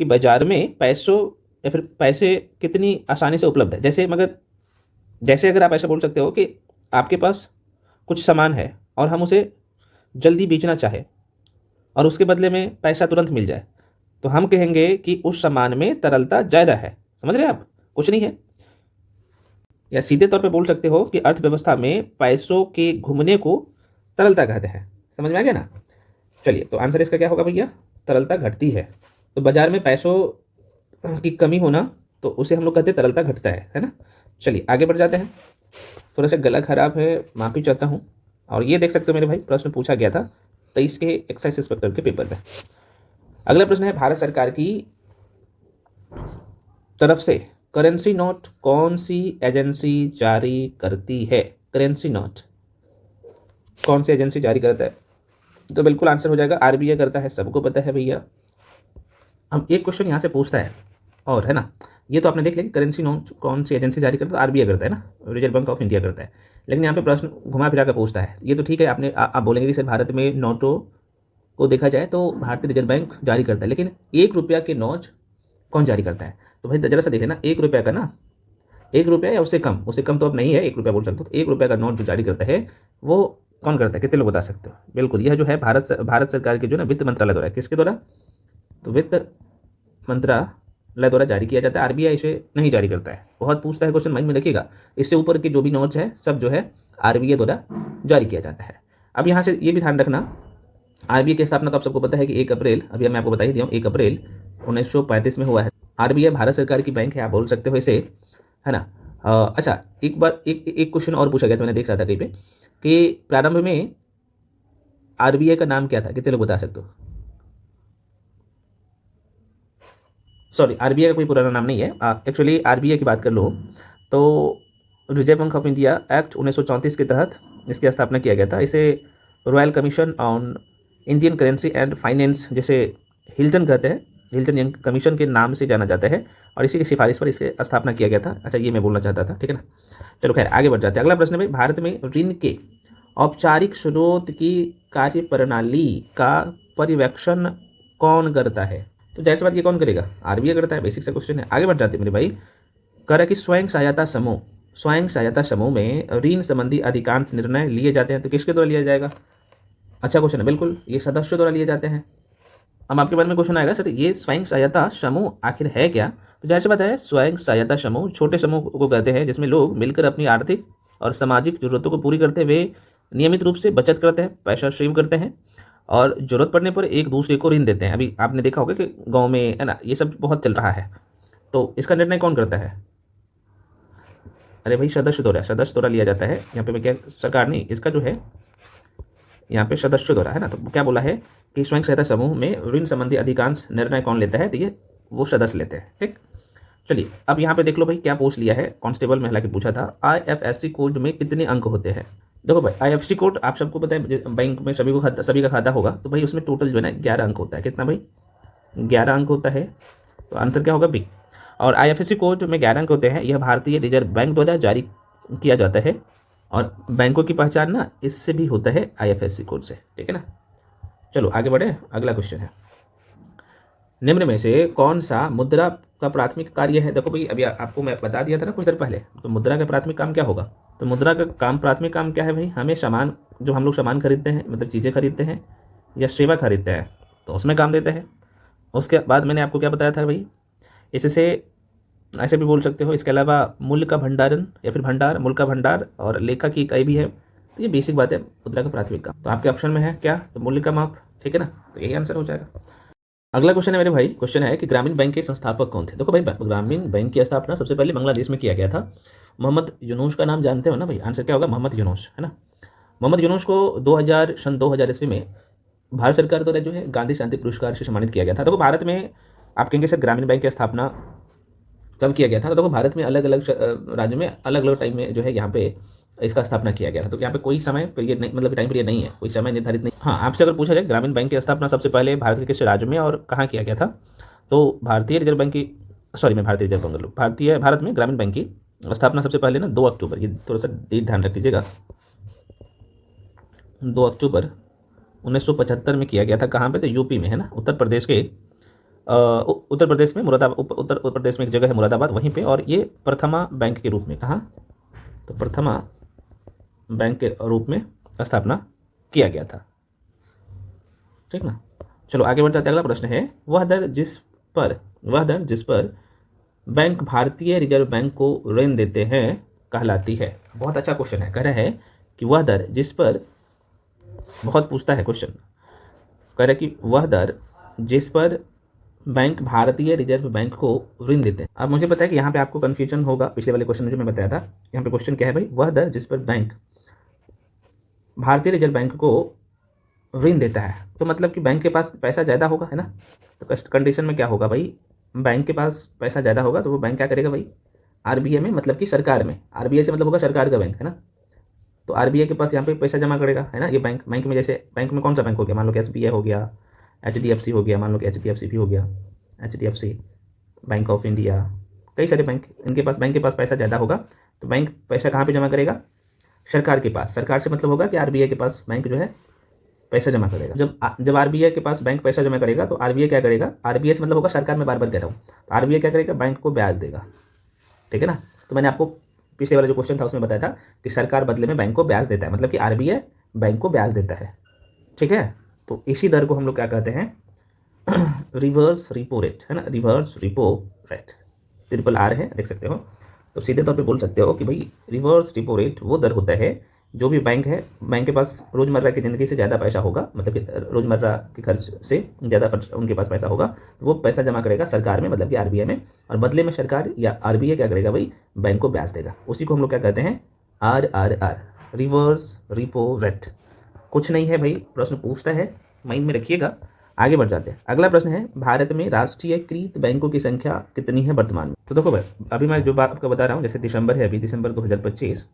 कि बाजार में पैसों या फिर पैसे कितनी आसानी से उपलब्ध है। जैसे अगर आप ऐसा बोल सकते हो कि आपके पास कुछ सामान है और हम उसे जल्दी बेचना चाहे और उसके बदले में पैसा तुरंत मिल जाए, तो हम कहेंगे कि उस सामान में तरलता ज़्यादा है। समझ रहे हैं आप, कुछ नहीं है। या सीधे तौर पे बोल सकते हो कि अर्थव्यवस्था में पैसों के घूमने को तरलता कहते हैं। समझ में आ गया ना। चलिए, तो आंसर इसका क्या होगा भैया, तरलता घटती है। तो बाजार में पैसों की कमी होना तो उसे हम लोग कहते हैं तरलता घटता है ना। चलिए आगे बढ़ जाते हैं। थोड़ा सा गला खराब है, माफ़ी चाहता हूँ। और ये देख सकते हो मेरे भाई, प्रश्न पूछा गया था 23 के एक्साइज इंस्पेक्टर के पेपर में। अगला प्रश्न है, भारत सरकार की तरफ से करेंसी नोट कौन सी एजेंसी जारी करती है। करेंसी नोट कौन सी एजेंसी जारी करता है, तो बिल्कुल आंसर हो जाएगा आरबीआई करता है, सबको पता है भैया। अब एक क्वेश्चन यहाँ से पूछता है और, है ना, ये तो आपने देख लिया करेंसी नोट कौन सी एजेंसी जारी करता है, आरबीआई करता है ना, रिजर्व बैंक ऑफ इंडिया करता है। लेकिन यहाँ पे प्रश्न घुमा फिरा कर पूछता है, ये तो ठीक है, आप बोलेंगे कि सर भारत में नोटों को देखा जाए तो भारतीय रिजर्व बैंक जारी करता है, लेकिन 1 रुपया के नोट कौन जारी करता है। तो भाई जरा सा देख लेना, 1 रुपया का ना, 1 रुपया या उससे कम तो अब नहीं है, 1 रुपया बोल सकते हो। तो 1 रुपया का नोट जो जारी करता है वो कौन करता है, कितने लोग बता सकते हो। बिल्कुल, यह जो है भारत सरकार के जो ना वित्त मंत्रालय द्वारा, किसके द्वारा, तो वित्त मंत्रालय द्वारा जारी किया जाता है। आरबीआई इसे नहीं जारी करता है। बहुत पूछता है क्वेश्चन, माइंड में रखिएगा। इससे ऊपर के जो भी नोट्स है सब जो है आरबीआई द्वारा जारी किया जाता है। अब यहाँ से ये भी ध्यान रखना, आरबीआई की स्थापना तो आप सबको पता है कि 1 अप्रैल, अभी मैं आपको बता ही दिया हूँ, 1 अप्रैल 1935 में हुआ है। आरबीआई भारत सरकार की बैंक है, आप बोल सकते हो इसे, है ना। अच्छा, एक बार एक क्वेश्चन और पूछा गया था, मैंने देख रहा था कहीं पे कि प्रारंभ में आरबीआई का नाम क्या था? कितने लोग बता सकते हो? सॉरी, आरबीआई का कोई पुराना नाम नहीं है। एक्चुअली आरबीआई की बात कर लो तो reserve bank of India act 1934 के तहत इसकी स्थापना किया गया था। इसे royal commission on Indian currency and finance, जैसे हिल्टन कहते हैं, हिल्टन यंग कमीशन के नाम से जाना जाता है, और इसी की सिफारिश पर इसकी स्थापना किया गया था। अच्छा, ये मैं बोलना चाहता था, ठीक है ना। चलो खैर, आगे बढ़ जाते हैं। अगला प्रश्न है भाई, भारत में ऋण के औपचारिक स्रोत की कार्यप्रणाली का पर्यवेक्षण कौन करता है? तो जाहिर सी बात, ये कौन करेगा? आरबीआई करता है। बेसिक सा क्वेश्चन है। आगे बढ़ जाते हैं मेरे भाई। कह रहा है कि स्वयं सहायता समूह, स्वयं सहायता समूह में ऋण संबंधी अधिकांश निर्णय लिए जाते हैं, तो किसके द्वारा लिया जाएगा? अच्छा क्वेश्चन है, बिल्कुल, ये सदस्यों द्वारा लिए जाते हैं। अब आपके बारे में क्वेश्चन आएगा, सर ये स्वयं सहायता समूह आखिर है क्या? तो जाहिर सी बात है, स्वयं सहायता समूह छोटे समूह को कहते हैं जिसमें लोग मिलकर अपनी आर्थिक और सामाजिक जरूरतों को पूरी करते हुए नियमित रूप से बचत करते हैं, पैसा सेव करते हैं, और जरूरत पड़ने पर एक दूसरे को ऋण देते हैं। अभी आपने देखा होगा कि गांव में, है ना, ये सब बहुत चल रहा है। तो इसका निर्णय कौन करता है? अरे भाई, सदस्य द्वारा लिया जाता है। यहाँ पे मैं क्या, सरकार नहीं, इसका जो है यहाँ पे सदस्यों द्वारा, है ना। तो क्या बोला है कि स्वयं सहायता समूह में ऋण संबंधी अधिकांश निर्णय कौन लेता है? तो ये वो सदस्य लेते हैं, ठीक। चलिए, अब यहाँ पे देख लो भाई, क्या पूछ लिया है कांस्टेबल में, हालांकि पूछा था आईएफएससी कोड में कितने अंक होते हैं। देखो भाई, आईएफएससी कोड आप सबको पता है, बैंक में सभी का खाता होगा, तो भाई उसमें टोटल जो है ना 11 अंक होता है। कितना भाई? 11 अंक होता है। तो आंसर क्या होगा बी। और आईएफएससी कोड में 11 अंक होते हैं। यह भारतीय रिजर्व बैंक द्वारा जारी किया जाता है, और बैंकों की पहचान ना इससे भी होता है, आईएफएससी कोड से, ठीक है ना। चलो आगे बढ़े, अगला क्वेश्चन है, निम्न में से कौन सा मुद्रा का प्राथमिक कार्य है? देखो भाई, अभी आपको मैं बता दिया था ना कुछ देर पहले, तो मुद्रा का प्राथमिक काम क्या होगा? तो मुद्रा का काम, प्राथमिक काम क्या है भाई? हमें सामान, जो हम लोग सामान खरीदते हैं, मतलब चीज़ें खरीदते हैं या सेवा खरीदते हैं, तो उसमें काम देते हैं। उसके बाद मैंने आपको क्या बताया था भाई, इससे ऐसे भी बोल सकते हो। इसके अलावा मूल्य का भंडारण या फिर भंडार, मूल्य का भंडार और लेखा की इकाई भी है। तो ये बेसिक बात है मुद्रा का प्राथमिक काम। तो आपके ऑप्शन में है क्या? तो मूल्य का माप, ठीक है ना। तो यही आंसर हो जाएगा। अगला क्वेश्चन है मेरे भाई, क्वेश्चन है कि ग्रामीण बैंक के संस्थापक कौन थे? देखो भाई, ग्रामीण बैंक की स्थापना सबसे पहले बांग्लादेश में किया गया था। मोहम्मद यूनुस का नाम जानते हो ना भाई? आंसर क्या होगा? मोहम्मद यूनुस, है ना। मोहम्मद यूनुस को 2000 ईस्वी में भारत सरकार द्वारा जो है गांधी शांति पुरस्कार से सम्मानित किया गया था। देखो भारत में आप कहेंगे सर ग्रामीण बैंक की स्थापना कब किया गया था? तो देखो भारत में अलग अलग राज्य में अलग अलग टाइम में जो है यहाँ पे इसका स्थापना किया गया था। तो यहाँ पे कोई समय पीरियड नहीं, मतलब टाइम पीरियड नहीं है, कोई समय निर्धारित नहीं। हाँ, आपसे अगर पूछा जाए ग्रामीण बैंक की स्थापना सबसे पहले भारत के किस राज्य में और कहाँ किया गया था, तो भारतीय रिजर्व बैंक की, सॉरी मैं भारतीय रिजर्व बैंक, भारत में ग्रामीण बैंक की स्थापना सबसे पहले ना 2 अक्टूबर, ये थोड़ा सा डेट ध्यान रख लीजिएगा, 2 अक्टूबर 1975 में किया गया था। कहाँ पे? तो यूपी में, है ना, उत्तर प्रदेश के उत्तर प्रदेश में मुरादाबाद, उत्तर प्रदेश में एक जगह है मुरादाबाद, वहीं पे। और ये प्रथमा बैंक के रूप में, कहाँ? तो प्रथमा बैंक के रूप में स्थापना किया गया था, ठीक ना। चलो आगे बढ़ जाते हैं। अगला प्रश्न है, वह दर जिस पर बैंक भारतीय रिजर्व बैंक को ऋण देते हैं कहलाती है? बहुत अच्छा क्वेश्चन है। कह रहा है कि वह दर जिस पर, बहुत पूछता है क्वेश्चन, कह रहा है कि वह दर जिस पर बैंक भारतीय रिजर्व बैंक को ऋण देते हैं। अब मुझे पता है कि यहाँ पे आपको कन्फ्यूजन होगा, पिछले वाले क्वेश्चन में जो मैं बताया था। यहाँ पे क्वेश्चन क्या है भाई? वह दर जिस पर बैंक भारतीय रिजर्व बैंक को ऋण देता है, तो मतलब कि बैंक के पास पैसा ज़्यादा होगा, है ना। तो कंडीशन में क्या होगा भाई? बैंक के पास पैसा ज़्यादा होगा तो वो बैंक क्या करेगा भाई? आरबीआई में, मतलब कि सरकार में, आरबीआई से मतलब होगा सरकार का बैंक, है ना। तो आरबीआई के पास यहाँ पे पैसा जमा करेगा, है ना। ये बैंक में, जैसे बैंक में कौन सा बैंक हो गया? मान लो कि एसबीआई हो गया, एचडीएफसी हो गया, मान लो कि एचडीएफसी भी हो गया, एचडीएफसी, बैंक ऑफ इंडिया, कई सारे बैंक, इनके पास, बैंक के पास पैसा ज़्यादा होगा, तो बैंक पैसा कहाँ पे जमा करेगा? सरकार के पास। सरकार से मतलब होगा कि आरबीआई के पास बैंक जो है पैसा जमा करेगा। जब आरबीआई के पास बैंक पैसा जमा करेगा, तो आरबीआई क्या करेगा? आरबीआई से मतलब होगा सरकार, में बार बार कह रहा हूँ, तो आरबीआई क्या करेगा? बैंक को ब्याज देगा, ठीक है ना। तो मैंने आपको पिछले वाला जो क्वेश्चन था उसमें बताया था कि सरकार बदले में बैंक को ब्याज देता है, मतलब कि आरबीआई बैंक को ब्याज देता है, ठीक है। तो इसी दर को हम लोग क्या कहते हैं? रिवर्स रिपो रेट, है ना, रिवर्स रिपो रेट, RRR है, देख सकते हो। तो सीधे तौर पे बोल सकते हो कि भाई रिवर्स रिपो रेट वो दर होता है जो भी बैंक है, बैंक के पास रोज़मर्रा की ज़िंदगी से ज़्यादा पैसा होगा, मतलब कि रोज़मर्रा के खर्च से ज़्यादा खर्च उनके पास पैसा होगा, तो वो पैसा जमा करेगा सरकार में, मतलब कि आरबीआई में, और बदले में सरकार या आरबीआई क्या करेगा भाई, बैंक को ब्याज देगा। उसी को हम लोग क्या कहते हैं, आरआरआर, रिवर्स रिपो रेट। कुछ नहीं है भाई, प्रश्न पूछता है, माइंड में रखिएगा। आगे बढ़ जाते हैं। अगला प्रश्न है, भारत में राष्ट्रीयकृत बैंकों की संख्या कितनी है वर्तमान में? तो देखो भाई, अभी मैं जो बात आपको बता रहा हूँ, जैसे दिसंबर है, अभी दिसंबर 2025,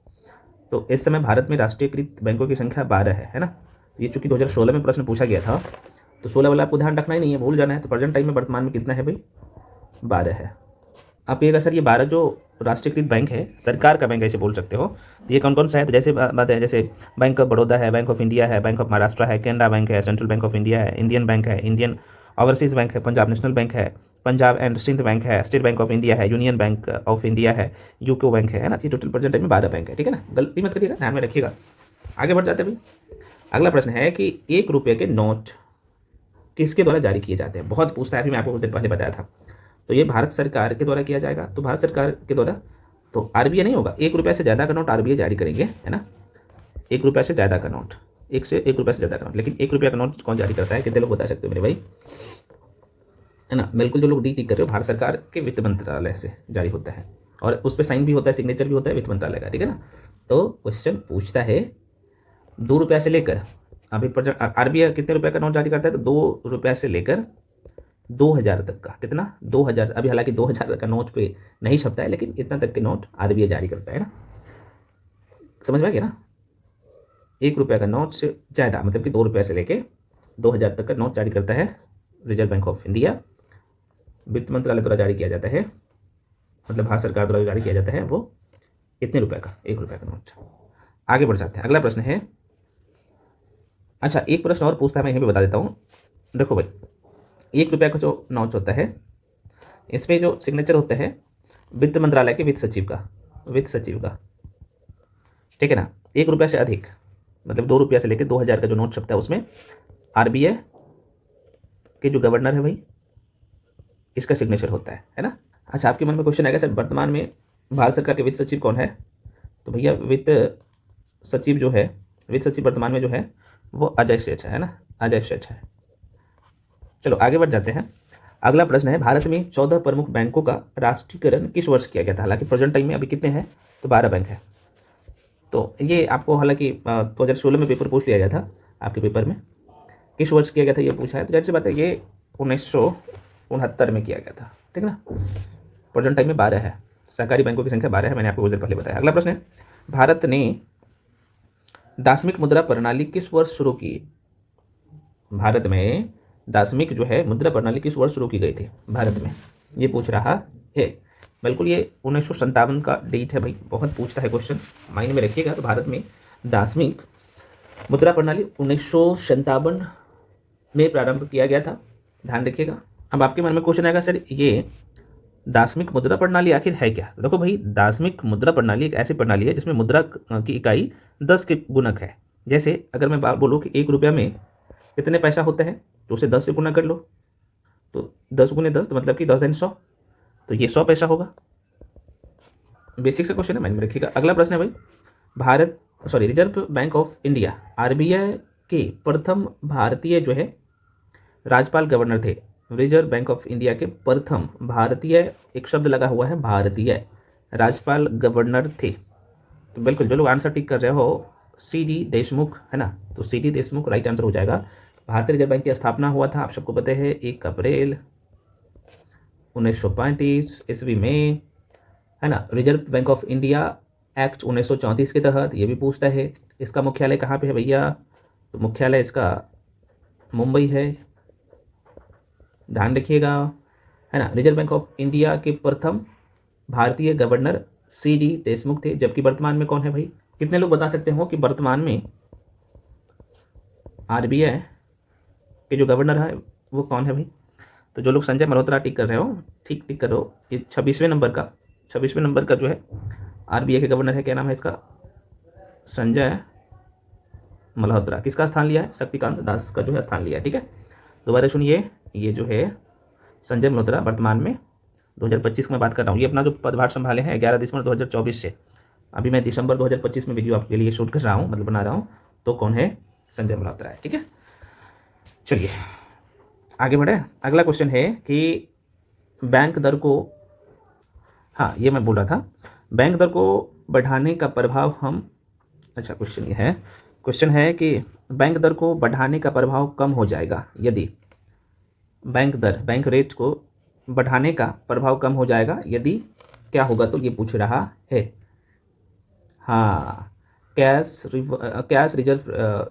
तो इस समय भारत में राष्ट्रीयकृत बैंकों की संख्या 12 है ना। ये चूंकि 2016 में प्रश्न पूछा गया था, तो 16 वाला आपको ध्यान रखना ही नहीं है, भूल जाना है। तो प्रेजेंट टाइम में वर्तमान में कितना है भाई, 12 है। आप कहिएगा सर ये 12 जो राष्ट्रीयकृत बैंक है, सरकार का बैंक ऐसे बोल सकते हो, तो ये कौन कौन सा है? तो जैसे बात है, जैसे बैंक ऑफ बड़ौदा है, बैंक ऑफ इंडिया है, बैंक ऑफ महाराष्ट्र है, कैनरा बैंक है, सेंट्रल बैंक ऑफ इंडिया है, इंडियन बैंक है, इंडियन ओवरसीज बैंक है, पंजाब नेशनल बैंक है, पंजाब एंड सिंध बैंक है, स्टेट बैंक ऑफ इंडिया है, यूनियन बैंक ऑफ इंडिया है, यूको बैंक है ना। ये टोटल प्रेजेंट टाइम में 12 बैंक है, ठीक है ना, गलती मत करिएगा, ध्यान में रखिएगा। आगे बढ़ जाते हैं भाई। अगला प्रश्न है कि 1 रुपये के नोट किसके द्वारा जारी किए जाते हैं? बहुत पूछता है, अभी मैं आपको कुछ देर पहले बताया था। तो ये भारत सरकार के द्वारा किया जाएगा, तो भारत सरकार के द्वारा, तो आरबीआई नहीं होगा। 1 रुपये से ज़्यादा का नोट आरबीआई जारी करेंगे, है ना। 1 रुपये से ज़्यादा का नोट, 1 रुपये से ज़्यादा का नोट, लेकिन 1 रुपये का नोट कौन जारी करता है, कितने लोग बता सकते हो मेरे भाई, है ना। बिल्कुल, जो लोग डी टिक कर रहे हो, भारत सरकार के वित्त मंत्रालय से जारी होता है, और उस पर साइन भी होता है, सिग्नेचर भी होता है वित्त मंत्रालय का, ठीक है ना। तो क्वेश्चन पूछता है 2 रुपये से लेकर, अभी आरबीआई कितने रुपये का नोट जारी करता है, तो 2 रुपये से लेकर 2000 तक का, कितना, 2000। अभी हालांकि 2000 का नोट पे नहीं छपता है, लेकिन इतना तक के नोट आरबीआई जारी करता है ना, समझ में आ गया ना। 1 रुपये का नोट से ज़्यादा, मतलब कि 2 रुपये से लेके 2000 तक का नोट जारी करता है रिजर्व बैंक ऑफ इंडिया, वित्त मंत्रालय द्वारा जारी किया जाता है, मतलब भारत सरकार द्वारा जारी किया जाता है वो इतने रुपये का, 1 रुपये का नोट। आगे बढ़ जाते हैं। अगला प्रश्न है, अच्छा एक प्रश्न और पूछता है, मैं यहीं पे बता देता हूँ। देखो भाई, 1 रुपये का जो नोट होता है, इस पर जो सिग्नेचर होता है वित्त मंत्रालय के वित्त सचिव का, ठीक है ना। 1 रुपये से अधिक, मतलब 2 रुपये से लेकर 2000 का जो नोट छपता है, उसमें आरबीआई के जो गवर्नर है भाई, इसका सिग्नेचर होता है ना। अच्छा, आपके मन में क्वेश्चन आएगा, सर वर्तमान में भारत सरकार के वित्त सचिव कौन है? तो भैया वित्त सचिव वर्तमान में जो है वो अजय सेठ है ना, अजय सेठ है। चलो आगे बढ़ जाते हैं। अगला प्रश्न है, भारत में 14 प्रमुख बैंकों का राष्ट्रीयकरण किस वर्ष किया गया था? हालांकि प्रेजेंट टाइम में अभी कितने हैं, तो 12 बैंक है। तो ये आपको हालांकि 2016 में पेपर पूछ लिया गया था आपके पेपर में, किस वर्ष किया गया था ये पूछा है, तो जाहिर सी बात है ये 1969 में किया गया था, ठीक है ना। प्रेजेंट टाइम में 12 है, सरकारी बैंकों की संख्या 12 है, मैंने आपको कुछ देर पहले बताया। अगला प्रश्न है, भारत ने दासमिक मुद्रा प्रणाली किस वर्ष शुरू की? भारत में दासमिक जो है मुद्रा प्रणाली किस वर्ष शुरू की गई थी भारत में, ये पूछ रहा है। बिल्कुल, ये 1957 का डेट है भाई, बहुत पूछता है क्वेश्चन, माइंड में रखिएगा। तो भारत में दासमिक मुद्रा प्रणाली 1957 में प्रारंभ किया गया था, ध्यान रखिएगा। अब आपके मन में क्वेश्चन आएगा, सर ये दासमिक मुद्रा प्रणाली आखिर है क्या? तो देखो भाई, दासमिक मुद्रा प्रणाली एक ऐसी प्रणाली है जिसमें मुद्रा की इकाई 10 के गुणक है। जैसे अगर मैं बोलूँ कि 1 रुपया में कितने पैसा होता है, तो उसे 10 से गुना कर लो, तो 10 गुने 10, तो मतलब कि 10 100, तो ये 100 पैसा होगा। बेसिक सा क्वेश्चन है, माइंड में रखिएगा। अगला प्रश्न है भाई, reserve bank of India RBI के प्रथम भारतीय जो है राज्यपाल गवर्नर थे। रिजर्व बैंक ऑफ इंडिया के प्रथम भारतीय, एक शब्द लगा हुआ है भारतीय, राज्यपाल गवर्नर थे। तो बिल्कुल, जो लोग आंसर टिक कर रहे हो, CD देशमुख है ना, तो CD देशमुख राइट आंसर हो जाएगा। भारतीय रिजर्व बैंक की स्थापना हुआ था, आप सबको पता है, 1 अप्रैल 1935 ईस्वी में, है ना। Reserve bank of India act 1934 के तहत, ये भी पूछता है, इसका मुख्यालय कहाँ पे है भैया? तो मुख्यालय इसका मुंबई है, ध्यान रखिएगा, है ना। रिजर्व बैंक ऑफ इंडिया के प्रथम भारतीय गवर्नर CD देशमुख थे, जबकि वर्तमान में कौन है भाई? कितने लोग बता सकते हो कि वर्तमान में आरबीआई के जो गवर्नर है वो कौन है भाई? तो जो लोग संजय मल्होत्रा टिक कर रहे हो, ठीक टिक करो। ये 26वें नंबर का जो है आरबीआई के गवर्नर है, क्या नाम है इसका? संजय मल्होत्रा। किसका स्थान लिया है? शक्तिकांत दास का जो है स्थान लिया है, ठीक है। दोबारा सुनिए, ये जो है संजय मल्होत्रा वर्तमान में 2025 में बात कर रहा हूँ, ये अपना जो पदभार संभाले हैं 11 दिसंबर 2024 से, अभी मैं दिसंबर 2025 में वीडियो आपके लिए शूट कर रहा हूँ, मतलब बना रहा हूँ, तो कौन है? संजय मल्होत्रा है। ठीक है, चलिए आगे बढ़े। अगला क्वेश्चन है कि बैंक दर को, हाँ ये मैं बोल रहा था, बैंक दर को बढ़ाने का प्रभाव हम, अच्छा क्वेश्चन है कि बैंक दर को बढ़ाने का प्रभाव कम हो जाएगा यदि बैंक रेट को बढ़ाने का प्रभाव कम हो जाएगा यदि क्या होगा, तो ये पूछ रहा है। हाँ, कैश रिजर्व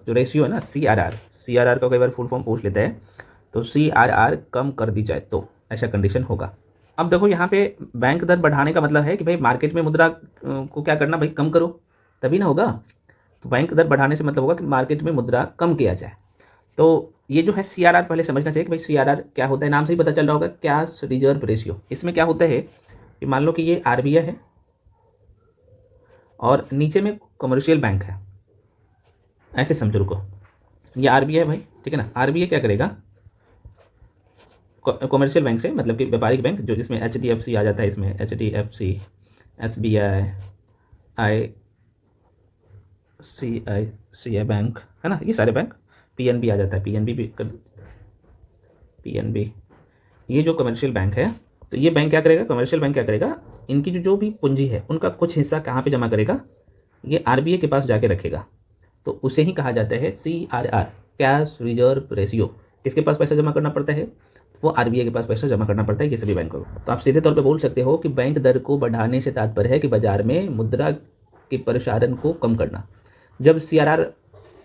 जो रेशियो है ना, CRR का कई बार फुल फॉर्म पूछ लेते हैं, तो CRR कम कर दी जाए तो ऐसा कंडीशन होगा। अब देखो यहाँ पे बैंक दर बढ़ाने का मतलब है कि भाई मार्केट में मुद्रा को क्या करना भाई, कम करो, तभी ना होगा। तो बैंक दर बढ़ाने से मतलब होगा कि मार्केट में मुद्रा कम किया जाए। तो ये जो है CRR पहले समझना चाहिए कि भाई CRR क्या होता है, नाम से ही पता चल रहा होगा, कैश रिजर्व रेशियो। इसमें क्या होता है कि मान लो कि ये RBI है और नीचे में कमर्शियल बैंक है, ऐसे समझो, रुको, ये RBI है भाई, ठीक है ना। RBI क्या करेगा, कमर्शियल बैंक से मतलब कि व्यापारिक बैंक, जो जिसमें HDFC आ जाता है, इसमें HDFC, SBI, ICICI बैंक है ना, ये सारे बैंक, PNB आ जाता है, PNB भी कर, PNB, ये जो कमर्शियल बैंक है, तो ये बैंक क्या करेगा, कमर्शियल बैंक क्या करेगा, इनकी जो भी पूंजी है उनका कुछ हिस्सा कहाँ पे जमा करेगा, ये RBI के पास जाके रखेगा। तो उसे ही कहा जाता है CRR, कैश रिजर्व रेशियो। किसके पास पैसा जमा करना पड़ता है, वो RBI के पास पैसा जमा करना पड़ता है, ये सभी बैंकों को। तो आप सीधे तौर पे बोल सकते हो कि बैंक दर को बढ़ाने से तात्पर्य है कि बाजार में मुद्रा के प्रसारण को कम करना। जब CRR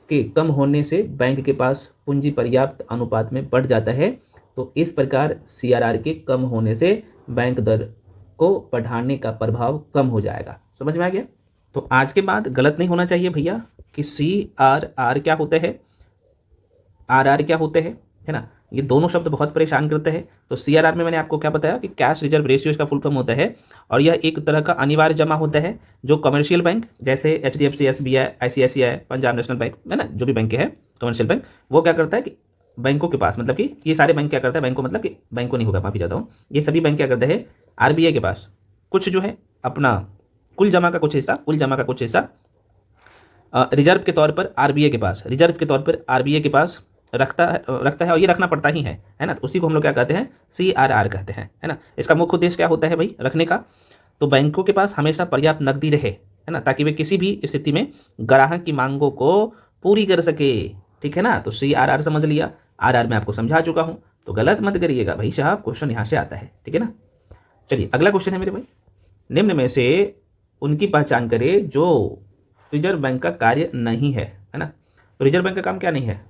के कम होने से बैंक के पास पूंजी पर्याप्त अनुपात में बढ़ जाता है, तो इस प्रकार CRR के कम होने से बैंक दर को बढ़ाने का प्रभाव कम हो जाएगा। समझ में आ गया? तो आज के बाद गलत नहीं होना चाहिए भैया कि CRR क्या होते हैं, RR क्या होते हैं, है ना। ये दोनों शब्द बहुत परेशान करते हैं। तो CRR में मैंने आपको क्या बताया कि कैश रिजर्व रेशियो इसका फुल फॉर्म होता है, और यह एक तरह का अनिवार्य जमा होता है जो कमर्शियल बैंक जैसे HDFC, SBI, ICICI, Punjab national bank है ना, जो भी बैंक है कमर्शियल बैंक, वो क्या करता है कि बैंकों के पास, मतलब कि ये सारे बैंक क्या करता है, बैंकों मतलब कि बैंकों नहीं होगा, माफी चाहता हूँ, ये सभी बैंक क्या करते हैं, RBI के पास कुछ जो है अपना कुल जमा का कुछ हिस्सा रिजर्व के तौर पर RBI के पास, RBI के पास रखता है और ये रखना पड़ता ही है ना। तो उसी को हम लोग क्या कहते हैं, CRR कहते हैं, है ना। इसका मुख्य उद्देश्य क्या होता है भाई, रखने का। तो बैंकों के पास हमेशा पर्याप्त नकदी रहे, है ना, ताकि वे किसी भी स्थिति में ग्राहक की मांगों को पूरी कर सके, ठीक है ना। तो CRR समझ लिया, RR मैं आपको समझा चुका हूँ, तो गलत मत करिएगा भाई साहब, क्वेश्चन यहाँ से आता है, ठीक है ना। चलिए अगला क्वेश्चन है मेरे भाई, निम्न में से उनकी पहचान करे जो रिजर्व बैंक का कार्य नहीं है ना। तो रिजर्व बैंक का काम क्या नहीं है,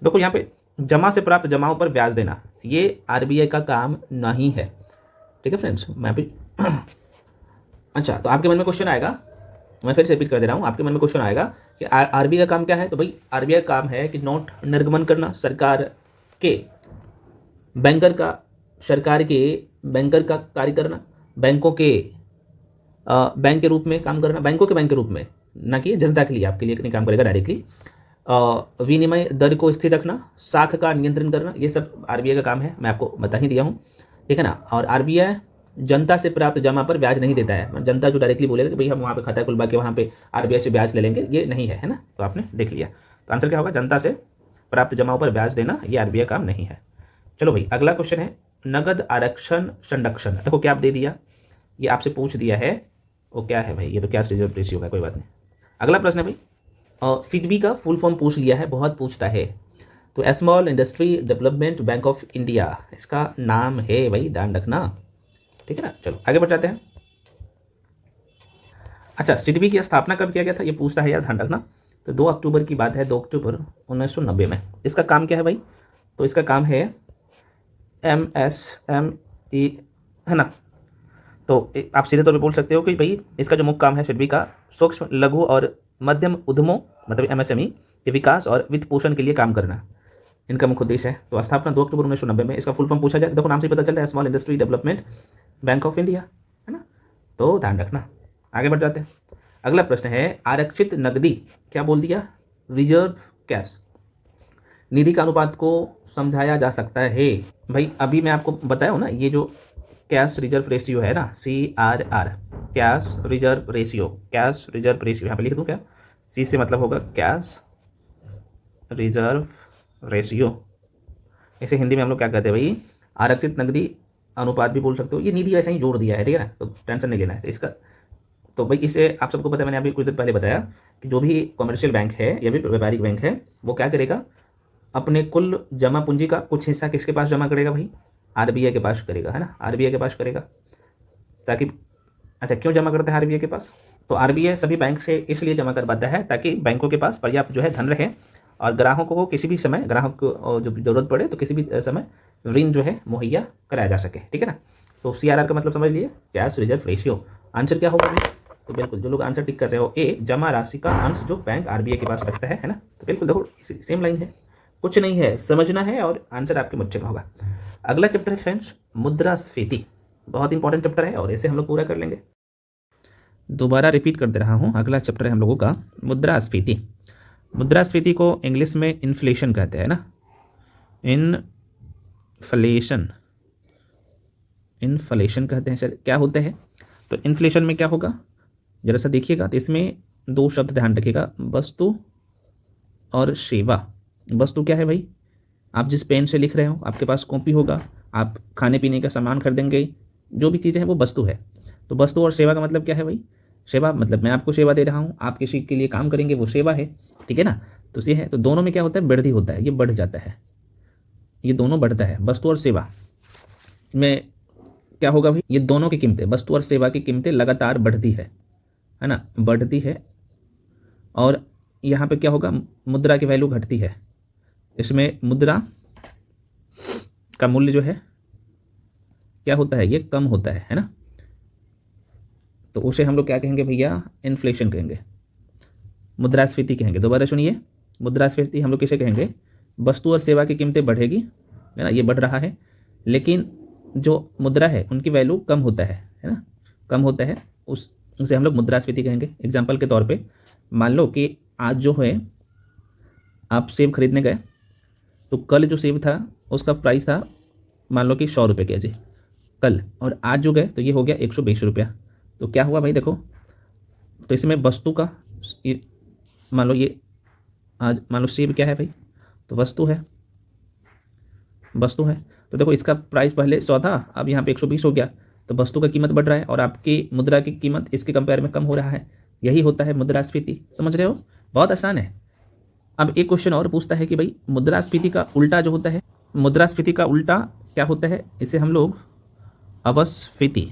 देखो यहाँ पे जमा से प्राप्त जमाओं पर ब्याज देना, ये RBI का काम नहीं है, ठीक है फ्रेंड्स। मैं भी अच्छा, तो आपके मन में क्वेश्चन आएगा, मैं फिर से रिपीट कर दे रहा हूँ, आपके मन में क्वेश्चन आएगा कि RBI का काम क्या है। तो भाई RBI का काम है कि नोट निर्गमन करना, सरकार के बैंकर का कार्य करना, बैंकों के बैंक के रूप में काम करना, बैंकों के बैंक के रूप में, ना कि जनता के लिए, आपके लिए नहीं काम करेगा डायरेक्टली। विनिमय दर को स्थिर रखना, साख का नियंत्रण करना, ये सब RBI का काम है, मैं आपको बता ही दिया हूँ, ठीक है ना। और RBI जनता से प्राप्त जमा पर ब्याज नहीं देता है। जनता जो डायरेक्टली बोलेगा कि भाई हम वहाँ पे खाता खुलवा के वहाँ पे RBI से ब्याज ले लेंगे, ये नहीं है, है ना। तो आपने देख लिया, तो आंसर क्या होगा, जनता से प्राप्त जमाओं पर ब्याज देना, ये RBI काम नहीं है। चलो भाई अगला क्वेश्चन है, नगद आरक्षण संरक्षण। देखो क्या आप दे दिया, ये आपसे पूछ दिया है, वो क्या है भाई, ये तो कैश रिजर्व रेशियो है, कोई बात नहीं। अगला प्रश्न है भाई, SIDBI का फुल फॉर्म पूछ लिया है, बहुत पूछता है। तो small industry development bank of India इसका नाम है भाई, ध्यान रखना, ठीक है ना। चलो आगे बढ़ जाते हैं। अच्छा, SIDBI की स्थापना कब किया गया था, ये पूछता है यार, ध्यान रखना। तो 2 अक्टूबर की बात है, 2 अक्टूबर 1990 में। इसका काम क्या है भाई, तो इसका काम है MSME, है ना। तो आप सीधे तौर पे बोल सकते हो कि भाई इसका जो मुख्य काम है SIDBI का, सूक्ष्म लघु और मध्यम उद्यमों मतलब MSME के विकास और वित्त पोषण के लिए काम करना, इनका मुख्य उद्देश्य है। तो स्थापना 2 अक्टूबर 1990 में। इसका फुल फॉर्म पूछा जाए, देखो नाम से पता चल रहा है, small industry development bank of India, है ना। तो ध्यान रखना, आगे बढ़ जाते हैं। अगला प्रश्न है, आरक्षित नकदी, क्या बोल दिया, रिजर्व कैश निधि का अनुपात को समझाया जा सकता है भाई। अभी मैं आपको बताया हूँ ना, ये जो कैश रिजर्व रेशियो है ना, CRR, cash reserve ratio, cash reserve ratio यहाँ पे लिख दूँ क्या? सी से मतलब होगा कैश रिजर्व रेशियो। इसे हिंदी में हम लोग क्या कहते हैं भाई? आरक्षित नकदी अनुपात भी बोल सकते हो। ये निधि वैसे ही जोड़ दिया है, ठीक है ना, तो टेंशन नहीं लेना है इसका। तो भाई इसे आप सबको पता है, मैंने अभी कुछ देर पहले बताया कि जो भी कमर्शियल बैंक है या भी व्यापारिक बैंक है वो क्या करेगा, अपने कुल जमा पूंजी का कुछ हिस्सा किसके पास जमा करेगा भाई? आरबीआई के पास करेगा, है ना, आरबीआई के पास करेगा। ताकि अच्छा, क्यों जमा करता है आरबीआई के पास? तो आरबीआई सभी बैंक से इसलिए जमा करवाता है ताकि बैंकों के पास पर्याप्त जो है धन रहे और ग्राहकों को किसी भी समय, ग्राहक को जो जरूरत पड़े तो किसी भी समय ऋण जो है मुहैया कराया जा सके, ठीक है ना। तो सीआरआर का मतलब समझ लिए, कैश रिजर्व रेशियो। आंसर क्या होगा भाई? तो बिल्कुल जो लोग आंसर टिक कर रहे हो, ए, जमा राशि का अंश जो बैंक आरबीआई के पास रखता है ना। तो बिल्कुल देखो सेम लाइन है, कुछ नहीं है, समझना है और आंसर आपके मुझसे में होगा। अगला चैप्टर है फ्रेंड्स मुद्रास्फीति, बहुत इंपॉर्टेंट चैप्टर है और इसे हम लोग पूरा कर लेंगे। दोबारा रिपीट कर दे रहा हूँ, अगला चैप्टर है हम लोगों का मुद्रास्फीति। मुद्रास्फीति को इंग्लिश में इन्फ्लेशन कहते हैं ना, इन्फ्लेशन, इन्फ्लेशन कहते हैं सर। क्या होता है? तो इन्फ्लेशन में क्या होगा जरा सा देखिएगा। तो इसमें दो शब्द ध्यान रखिएगा, वस्तु और सेवा। वस्तु क्या है भाई? आप जिस पेन से लिख रहे हो, आपके पास कॉपी होगा, आप खाने पीने का सामान खरीदेंगे, जो भी चीज़ें हैं वो वस्तु है। तो वस्तु और सेवा का मतलब क्या है भाई? सेवा मतलब मैं आपको सेवा दे रहा हूँ, आप किसी के लिए काम करेंगे, वो सेवा है, ठीक है ना। तो ये है, तो दोनों में क्या होता है? वृद्धि होता है, ये बढ़ जाता है, ये दोनों बढ़ता है। वस्तु और सेवा में क्या होगा भाई? ये दोनों की कीमतें, वस्तु और सेवा की कीमतें लगातार बढ़ती है ना, बढ़ती है। और यहाँ पे क्या होगा? मुद्रा की वैल्यू घटती है। इसमें मुद्रा का मूल्य जो है क्या होता है? ये कम होता है ना। तो उसे हम लोग क्या कहेंगे भैया? इन्फ्लेशन कहेंगे, मुद्रास्फीति कहेंगे। दोबारा सुनिए, मुद्रास्फीति हम लोग किसे कहेंगे? वस्तु और सेवा की कीमतें बढ़ेगी, है ना, ये बढ़ रहा है, लेकिन जो मुद्रा है उनकी वैल्यू कम होता है ना, कम होता है, उसे हम लोग मुद्रास्फीति कहेंगे। एग्जाम्पल के तौर पे मान लो कि आज जो है आप सेब खरीदने गए, तो कल जो सेब था उसका प्राइस था मान लो कि 100 रुपये के जी कल, और आज जो गए तो ये हो गया 120 रुपया। तो क्या हुआ भाई? देखो, तो इसमें वस्तु का मान लो ये आज मान लो सेब क्या है भाई? तो वस्तु है, वस्तु है। तो देखो इसका प्राइस पहले 100 था, अब यहाँ पे 120 हो गया, तो वस्तु का कीमत बढ़ रहा है और आपकी मुद्रा की कीमत इसके कंपेयर में कम हो रहा है। यही होता है मुद्रास्फीति, समझ रहे हो? बहुत आसान है। अब एक क्वेश्चन और पूछता है कि भाई मुद्रास्फीति का उल्टा जो होता है, मुद्रास्फीति का उल्टा क्या होता है? इसे हम लोग अवस्फीति,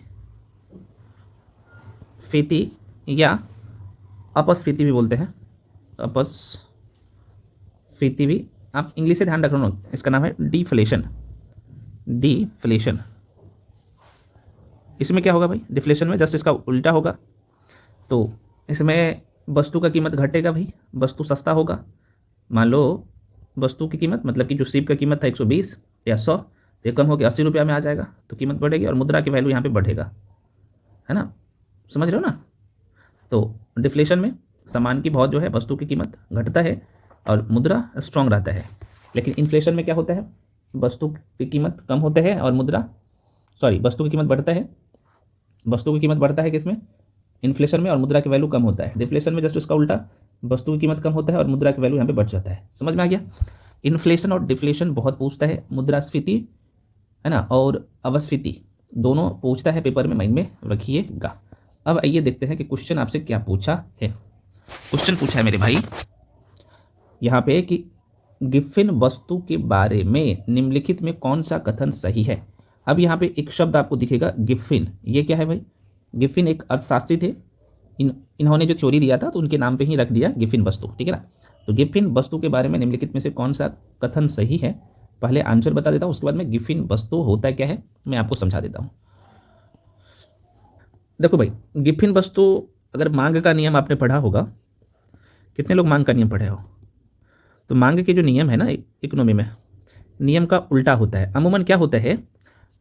फीति या अपस्फीति भी बोलते हैं, अपस्फीति भी। आप इंग्लिश से ध्यान रख लो, इसका नाम है डिफ्लेशन, डिफ्लेशन। इसमें क्या होगा भाई? डिफ्लेशन में जस्ट इसका उल्टा होगा। तो इसमें वस्तु का कीमत घटेगा भाई, वस्तु सस्ता होगा। मान लो वस्तु की कीमत मतलब कि जो सेब का कीमत था 120 या 100, तो कम होकर 80 रुपया में आ जाएगा, तो कीमत बढ़ेगी और मुद्रा की वैल्यू यहाँ पे बढ़ेगा, है ना, समझ रहे हो ना। तो डिफ्लेशन में सामान की बहुत जो है वस्तु की कीमत घटता है और मुद्रा स्ट्रांग रहता है। लेकिन इन्फ्लेशन में क्या होता है? वस्तु की कीमत कम होता है और वस्तु की कीमत बढ़ता है, वस्तु की कीमत बढ़ता है किसमें? इन्फ्लेशन में, और मुद्रा की वैल्यू कम होता है। डिफ्लेशन में जस्ट उसका उल्टा, वस्तु की कीमत कम होता है और मुद्रा की वैल्यू यहाँ पे बढ़ जाता है। समझ में आ गया? इन्फ्लेशन और डिफ्लेशन बहुत पूछता है, मुद्रास्फीति है ना और अवस्फीति दोनों पूछता है पेपर में, माइंड में रखिएगा। अब आइए देखते हैं कि क्वेश्चन आपसे क्या पूछा है। क्वेश्चन पूछा है मेरे भाई यहाँ पे कि गिफिन वस्तु के बारे में निम्नलिखित में कौन सा कथन सही है। अब यहाँ पे एक शब्द आपको दिखेगा गिफिन, ये क्या है भाई? गिफिन एक अर्थशास्त्री थे, इन्होंने जो थ्योरी दिया था तो उनके नाम पे ही रख दिया गिफिन वस्तु, ठीक है ना। तो गिफिन वस्तु के बारे में निम्नलिखित में से कौन सा कथन सही है? पहले आंसर बता देता हूँ, उसके बाद में गिफिन वस्तु होता क्या है मैं आपको समझा देता हूँ। देखो भाई, गिफिन वस्तु, अगर मांग का नियम आपने पढ़ा होगा, कितने लोग मांग का नियम पढ़े हो? तो मांग के जो नियम है ना इकोनॉमी में, नियम का उल्टा होता है। अमूमन क्या होता है,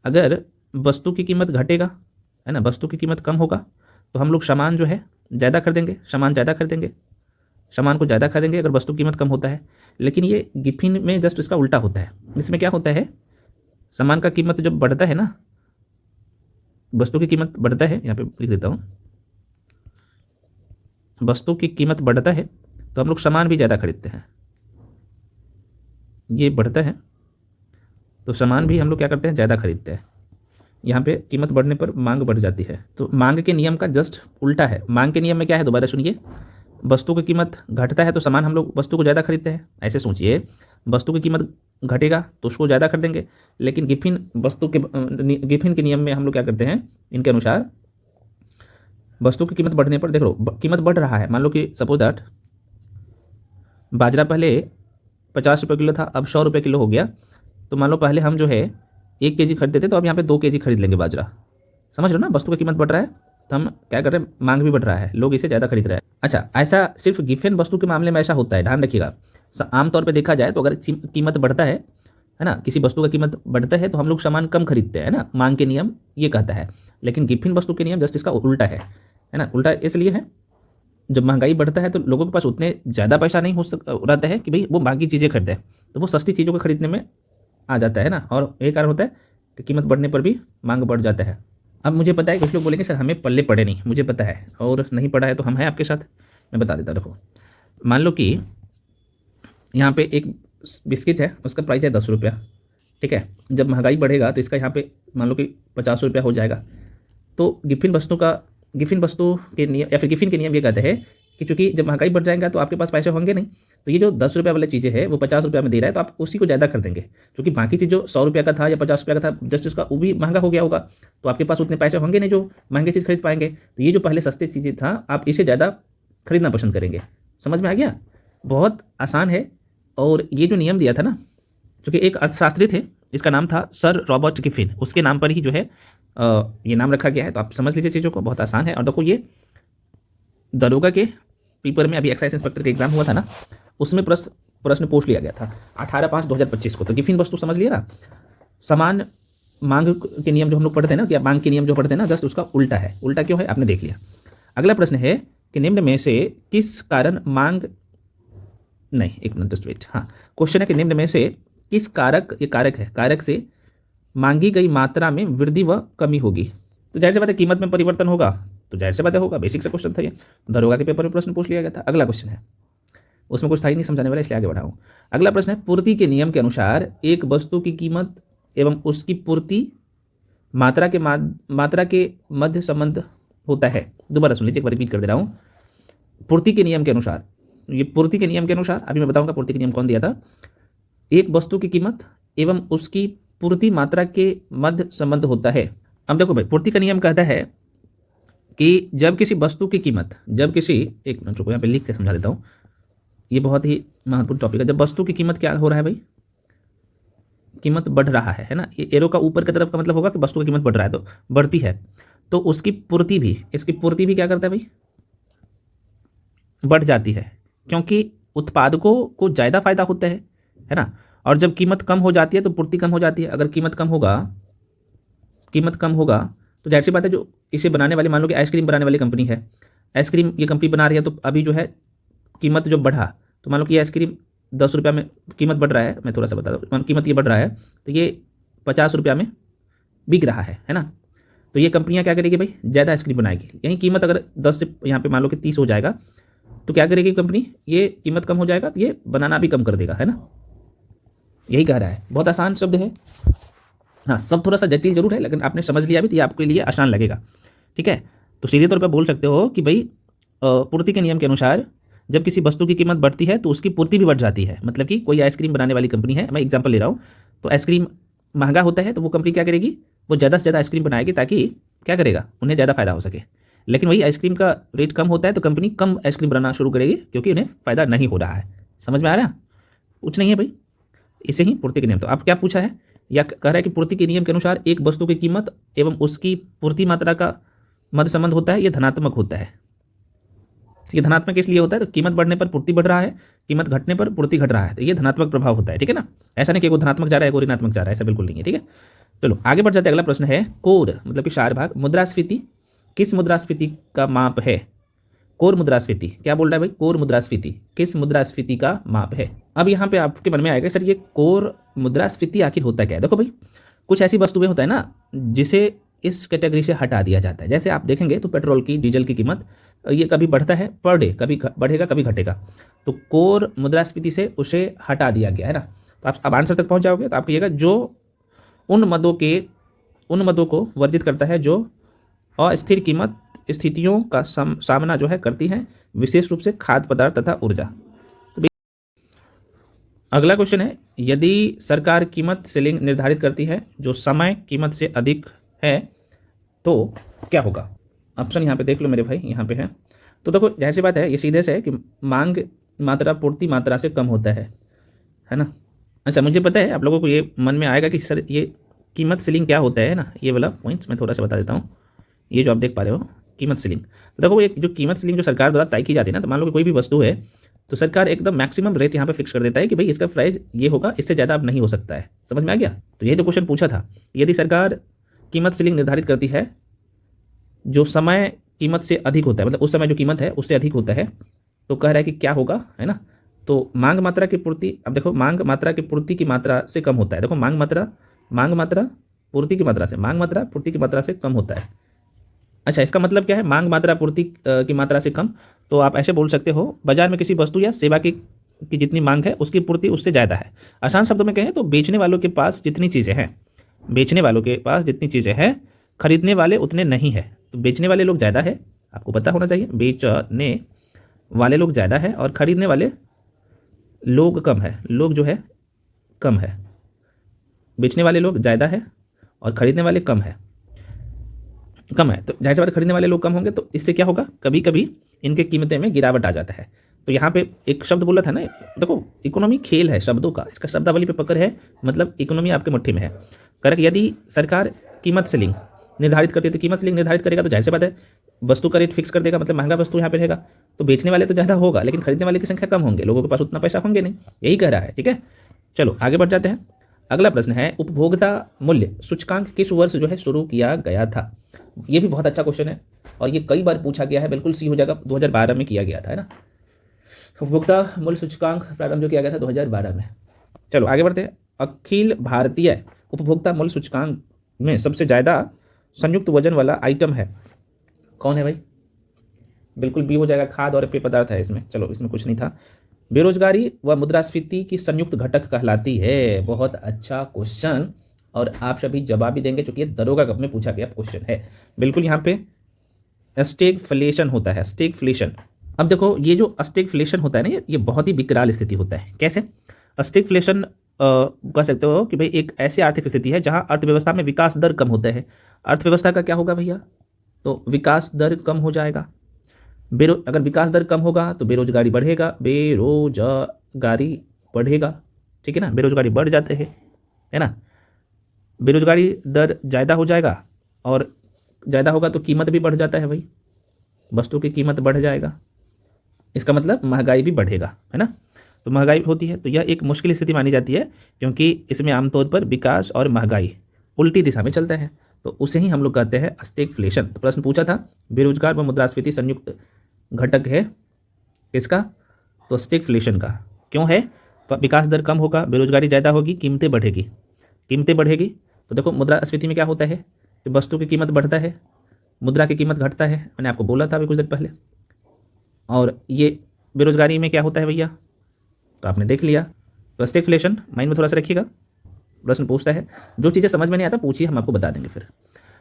अगर वस्तु की कीमत घटेगा, है ना, वस्तु की कीमत कम होगा, तो हम लोग सामान जो है ज़्यादा खरीदेंगे, सामान ज़्यादा खरीदेंगे, सामान को ज़्यादा खरीदेंगे अगर वस्तु की कीमत कम होता है। लेकिन ये गिफिन में जस्ट इसका उल्टा होता है। इसमें क्या होता है, सामान का कीमत जब बढ़ता है ना, वस्तु की कीमत बढ़ता है, यहाँ पे लिख देता हूँ, वस्तु की कीमत बढ़ता है तो हम लोग सामान भी ज़्यादा खरीदते हैं। ये बढ़ता है तो सामान भी हम लोग क्या करते हैं, ज़्यादा खरीदते हैं। यहाँ पे कीमत बढ़ने पर मांग बढ़ जाती है। तो मांग के नियम का जस्ट उल्टा है। मांग के नियम में क्या है, दोबारा सुनिए, वस्तु की कीमत घटता है तो सामान हम लोग वस्तु को ज़्यादा खरीदते हैं। ऐसे सोचिए, वस्तु की कीमत घटेगा तो उसको ज़्यादा खरीदेंगे। लेकिन गिफिन के नियम में हम लोग क्या करते हैं, इनके अनुसार वस्तु की कीमत बढ़ने पर, देख लो कीमत बढ़ रहा है, मान लो कि सपोज दैट बाजरा पहले 50 रुपये किलो था, अब 100 रुपये किलो हो गया। तो मान लो पहले हम जो है 1 kg खरीदते थे, तो अब यहाँ पे 2 kg खरीद लेंगे बाजरा। समझ रहे हो ना, वस्तु की कीमत बढ़ रहा है तो हम क्या कर रहे हैं, मांग भी बढ़ रहा है, लोग इसे ज़्यादा खरीद रहे हैं। अच्छा, ऐसा सिर्फ गिफिन वस्तु के मामले में ऐसा होता है, ध्यान रखिएगा। आमतौर पर देखा जाए तो अगर कीमत बढ़ता है ना, किसी वस्तु का कीमत बढ़ता है तो हम लोग सामान कम खरीदते हैं ना, मांग के नियम ये कहता है। लेकिन गिफिन वस्तु के नियम जस्ट इसका उल्टा है ना। उल्टा इसलिए है, जब महंगाई बढ़ता है तो लोगों के पास उतने ज़्यादा पैसा नहीं रहता है कि भाई वो महंगी चीज़ें खरीदें, तो वो सस्ती चीज़ों को खरीदने में आ जाता है ना। और एक कारण होता है कि कीमत बढ़ने पर भी मांग बढ़ जाता है। अब मुझे पता है कुछ लोग बोलेंगे सर हमें पल्ले पड़े नहीं, मुझे पता है, और नहीं पड़ा है तो हम हैं आपके साथ। मैं बता देता, देखो मान लो कि यहाँ पे एक बिस्किट है, उसका प्राइस है 10 रुपया, ठीक है। जब महंगाई बढ़ेगा तो इसका यहाँ पे मान लो कि 50 रुपया हो जाएगा। तो गिफिन वस्तु के नियम या फिर गिफिन के नियम ये कहते हैं कि चूंकि जब महंगाई बढ़ जाएगा तो आपके पास पैसे होंगे नहीं, तो ये जो 10 रुपये वाली चीज़ें है वो 50 रुपया में दे रहा है, तो आप उसी को ज़्यादा खरीदेंगे। क्योंकि बाकी चीज़ जो 100 रुपया का था या 50 रुपया का था, जस्ट उसका वो भी महंगा हो गया होगा, तो आपके पास उतने पैसे होंगे नहीं जो महंगी चीज़ खरीद पाएंगे। तो ये जो पहले सस्ती चीज़ें था, आप इसे ज़्यादा खरीदना पसंद करेंगे। समझ में आ गया, बहुत आसान है। और ये जो नियम दिया था ना, चूँकि एक अर्थशास्त्री थे, इसका नाम था सर रॉबर्ट गिफिन, उसके नाम पर ही जो है ये नाम रखा गया है। तो आप समझ लीजिए चीज़ों को, बहुत आसान है। और देखो ये दरोगा के पेपर में अभी एक्साइज इंस्पेक्टर का एग्जाम हुआ था ना, उसमें प्रश्न पूछ लिया गया था 18/5/2025 को। तो गिफिन वस्तु समझ लिया ना, समान मांग के नियम जो हम लोग पढ़ते हैं ना, कि मांग के नियम जो पढ़ते हैं ना, जस्ट उसका उल्टा है। उल्टा क्यों है आपने देख लिया। अगला प्रश्न है कि निम्न में से किस कारण मांग, नहीं एक मिनट जस्ट वेट, हाँ, क्वेश्चन है कि निम्न में से किस कारक, ये कारक है, कारक से मांगी गई मात्रा में वृद्धि व कमी होगी। तो जाहिर सी बात है कीमत में परिवर्तन होगा, तो जाहिर सी बात है होगा, बेसिक सा क्वेश्चन था ये, दरोगा के पेपर में प्रश्न पूछ लिया गया था। अगला क्वेश्चन है, उसमें कुछ था ही नहीं समझाने वाला, इसलिए आगे बढ़ाऊँ। अगला प्रश्न है, पूर्ति के नियम के अनुसार एक वस्तु की कीमत एवं उसकी पूर्ति मात्रा के मध्य संबंध होता है। दोबारा सुन लीजिए, एक बार रिपीट कर दे रहा हूँ। पूर्ति के नियम के अनुसार, ये पूर्ति के नियम के अनुसार, अभी मैं बताऊंगा पूर्ति के नियम कौन दिया था। एक वस्तु की कीमत एवं उसकी पूर्ति मात्रा के मध्य संबंध होता है। अब देखो भाई, पूर्ति का नियम कहता है कि जब किसी वस्तु की कीमत, एक मिनट रुको, यहाँ पे लिख के समझा देता हूँ, ये बहुत ही महत्वपूर्ण टॉपिक है। जब वस्तु की कीमत क्या हो रहा है भाई, कीमत बढ़ रहा है ना, ये एरो का ऊपर की तरफ का मतलब होगा कि वस्तु की कीमत बढ़ रहा है, तो बढ़ती है, तो उसकी पूर्ति भी, इसकी पूर्ति भी क्या करता है भाई, बढ़ जाती है, क्योंकि उत्पादकों को ज़्यादा फायदा होता है ना। और जब कीमत कम हो जाती है तो पूर्ति कम हो जाती है। अगर कीमत कम होगा तो जाहिर सी बात है, जो इसे बनाने वाली, मान लो कि आइसक्रीम बनाने वाली कंपनी है, आइसक्रीम ये कंपनी बना रही है, तो अभी जो है कीमत जो बढ़ा, तो मान लो कि ये आइसक्रीम 10 रुपया में कीमत बढ़ रहा है, मैं थोड़ा सा बता दूँ, कीमत ये बढ़ रहा है, तो ये 50 रुपया में बिक रहा है ना। तो ये कंपनियाँ क्या करेगी भाई, ज़्यादा आइसक्रीम बनाएगी। यही कीमत अगर 10 से यहाँ पे मान लो कि 30 हो जाएगा, तो क्या करेगी कंपनी, ये कीमत कम हो जाएगा तो ये बनाना भी कम कर देगा, है ना। यही कह रहा है, बहुत आसान शब्द है। हाँ, सब थोड़ा सा जटिल जरूर है, लेकिन आपने समझ लिया भी तो ये आपके लिए आसान लगेगा, ठीक है। तो सीधे तौर पर बोल सकते हो कि भाई पूर्ति के नियम के अनुसार जब किसी वस्तु की कीमत बढ़ती है तो उसकी पूर्ति भी बढ़ जाती है। मतलब कि कोई आइसक्रीम बनाने वाली कंपनी है, मैं एग्जांपल ले रहा हूँ, तो आइसक्रीम महंगा होता है तो वो कंपनी क्या करेगी, वो ज़्यादा से ज़्यादा आइसक्रीम बनाएगी, ताकि क्या करेगा, उन्हें ज़्यादा फायदा हो सके। लेकिन वही आइसक्रीम का रेट कम होता है तो कंपनी कम आइसक्रीम बनाना शुरू करेगी, क्योंकि उन्हें फ़ायदा नहीं हो रहा है। समझ में आ रहा है, कुछ नहीं है भाई, इसे ही पूर्ति के नियम। तो आप क्या पूछा है, या कह रहा है कि पूर्ति के नियम के अनुसार एक वस्तु की कीमत एवं उसकी पूर्ति मात्रा का मध्य संबंध होता है, यह धनात्मक होता है। ये धनात्मक इसलिए होता है तो कीमत बढ़ने पर पूर्ति बढ़ रहा है, कीमत घटने पर पूर्ति घट रहा है, तो ये धनात्मक प्रभाव होता है, ठीक है ना। ऐसा नहीं कि वो धनात्मक जा रहा है वो ऋणात्मक जा रहा है, ऐसा बिल्कुल नहीं है, ठीक है। चलो आगे बढ़ जाते हैं। अगला प्रश्न है, कोर मतलब कि 4 भाग, मुद्रास्फीति किस मुद्रास्फीति का माप है। कोर मुद्रास्फीति क्या बोल रहा है भाई, कोर मुद्रास्फीति किस मुद्रास्फीति का माप है। अब यहाँ पे आपके मन में आएगा सर ये कोर मुद्रास्फीति आखिर होता क्या है। देखो भाई, कुछ ऐसी वस्तुएं होता है ना जिसे इस कैटेगरी से हटा दिया जाता है। जैसे आप देखेंगे तो पेट्रोल की, डीजल की कीमत ये कभी बढ़ता है पर डे, कभी बढ़ेगा कभी घटेगा, तो कोर मुद्रास्फीति से उसे हटा दिया गया है ना। तो आप अब आंसर तक पहुंच जाओगे। तो आप कहिएगा जो उन मदों को वर्जित करता है जो अस्थिर कीमत स्थितियों का सामना जो है करती है, विशेष रूप से खाद्य पदार्थ तथा ऊर्जा। तो अगला क्वेश्चन है, यदि सरकार कीमत सीलिंग निर्धारित करती है जो समय कीमत से अधिक है तो क्या होगा? ऑप्शन यहाँ पे देख लो मेरे भाई, यहाँ पे है। तो देखो जाहिर सी बात है, ये सीधे से है कि मांग मात्रा पूर्ति मात्रा से कम होता है ना। अच्छा, मुझे पता है आप लोगों को ये मन में आएगा कि सर ये कीमत सीलिंग क्या होता है ना, ये वाला पॉइंट्स मैं थोड़ा सा बता देता हूँ। ये जो आप देख पा रहे हो कीमत सीलिंग, तो देखो ये जो कीमत सीलिंग जो सरकार द्वारा तय की जाती है ना, तो मान लो कि कोई भी वस्तु है तो सरकार एकदम मैक्सिमम रेट यहाँ पे फिक्स कर देता है कि भाई इसका प्राइस ये होगा, इससे ज़्यादा अब नहीं हो सकता है। समझ में आ गया? तो ये जो क्वेश्चन पूछा था, यदि सरकार कीमत सीलिंग निर्धारित करती है जो समय कीमत से अधिक होता है, मतलब उस समय जो कीमत है उससे अधिक होता है, तो कह रहा है कि क्या होगा, है ना। तो मांग मात्रा की पूर्ति, अब देखो मांग मात्रा की पूर्ति की मात्रा से कम होता है। देखो मांग मात्रा पूर्ति की मात्रा से, मांग मात्रा पूर्ति की मात्रा से कम होता है। अच्छा, इसका मतलब क्या है मांग मात्रा पूर्ति की मात्रा से कम? तो आप ऐसे बोल सकते हो, बाजार में किसी वस्तु या सेवा की जितनी मांग है उसकी पूर्ति उससे ज़्यादा है। आसान शब्दों में कहें तो बेचने वालों के पास जितनी चीज़ें हैं, खरीदने वाले उतने नहीं है। तो बेचने वाले लोग ज़्यादा है, आपको पता होना चाहिए, बेचने वाले लोग ज़्यादा है और खरीदने वाले लोग कम है। लोग जो है कम है, बेचने वाले लोग ज़्यादा है और खरीदने वाले कम है। तो जाहिर सी बात, खरीदने वाले लोग कम होंगे तो इससे क्या होगा, कभी कभी इनके कीमतें में गिरावट आ जाता है। तो यहाँ पे एक शब्द बोला था ना, देखो इकोनॉमी खेल है शब्दों का, इसका शब्दावली पे पकड़ है, मतलब इकोनॉमी आपके मुट्ठी में है। करेक्ट। यदि सरकार कीमत सीलिंग निर्धारित करती है तो कीमत सीलिंग निर्धारित करेगा तो जाहिर सी बात है वस्तु का रेट फिक्स कर देगा, मतलब महंगा वस्तु यहाँ पे रहेगा, तो बेचने वाले तो ज़्यादा होगा लेकिन खरीदने वाले की संख्या कम होंगे, लोगों के पास उतना पैसा होंगे नहीं, यही कह रहा है। ठीक है, चलो आगे बढ़ जाते हैं। अगला प्रश्न है, उपभोक्ता मूल्य सूचकांक किस वर्ष जो है शुरू किया गया था? ये भी बहुत अच्छा क्वेश्चन है और ये कई बार पूछा गया है, बिल्कुल सी हो जाएगा, 2012 में किया गया था, है ना। उपभोक्ता मूल्य सूचकांक प्रारंभ जो किया गया था 2012 में। चलो आगे बढ़ते हैं। अखिल भारतीय उपभोक्ता मूल्य सूचकांक में सबसे ज़्यादा संयुक्त वजन वाला आइटम है कौन है भाई? बिल्कुल बी हो जाएगा, खाद्य और पेय पदार्थ है इसमें। चलो इसमें कुछ नहीं था। बेरोजगारी व मुद्रास्फीति की संयुक्त घटक कहलाती है। बहुत अच्छा क्वेश्चन, और आप सभी जवाब भी देंगे क्योंकि ये दरोगा कप में पूछा गया क्वेश्चन है। बिल्कुल यहाँ पे स्टैगफ्लेशन होता है, स्टैगफ्लेशन। अब देखो ये जो स्टैगफ्लेशन होता है ना, ये बहुत ही विकराल स्थिति होता है। कैसे? स्टैगफ्लेशन कह सकते हो कि भाई एक ऐसी आर्थिक स्थिति है जहाँ अर्थव्यवस्था में विकास दर कम होता है। अर्थव्यवस्था का क्या होगा भैया? तो विकास दर कम हो जाएगा। अगर विकास दर कम होगा तो बेरोजगारी बढ़ेगा, ठीक है ना, बेरोजगारी बढ़ जाते हैं, है ना। बेरोजगारी दर ज़्यादा हो जाएगा और ज़्यादा होगा तो कीमत भी बढ़ जाता है भाई, वस्तु की कीमत बढ़ जाएगा, इसका मतलब महंगाई भी बढ़ेगा, है ना। तो महंगाई होती है तो यह एक मुश्किल स्थिति मानी जाती है क्योंकि इसमें आमतौर पर विकास और महंगाई उल्टी दिशा में चलता है, तो उसे ही हम लोग कहते हैं स्टैगफ्लेशन। तो प्रश्न पूछा था बेरोजगार व मुद्रास्फीति संयुक्त घटक है इसका, तो स्टैगफ्लेशन का। क्यों है? तो विकास दर कम होगा, बेरोजगारी ज़्यादा होगी, कीमतें बढ़ेगी। तो देखो मुद्रास्फीति में क्या होता है कि वस्तु की कीमत बढ़ता है, मुद्रा की कीमत घटता है, मैंने आपको बोला था अभी कुछ देर पहले। और ये बेरोजगारी में क्या होता है भैया? तो आपने देख लिया। तो स्टैगफ्लेशन माइंड में थोड़ा सा रखिएगा। प्रश्न पूछता है, जो चीज़ें समझ में नहीं आता पूछिए, हम आपको बता देंगे फिर।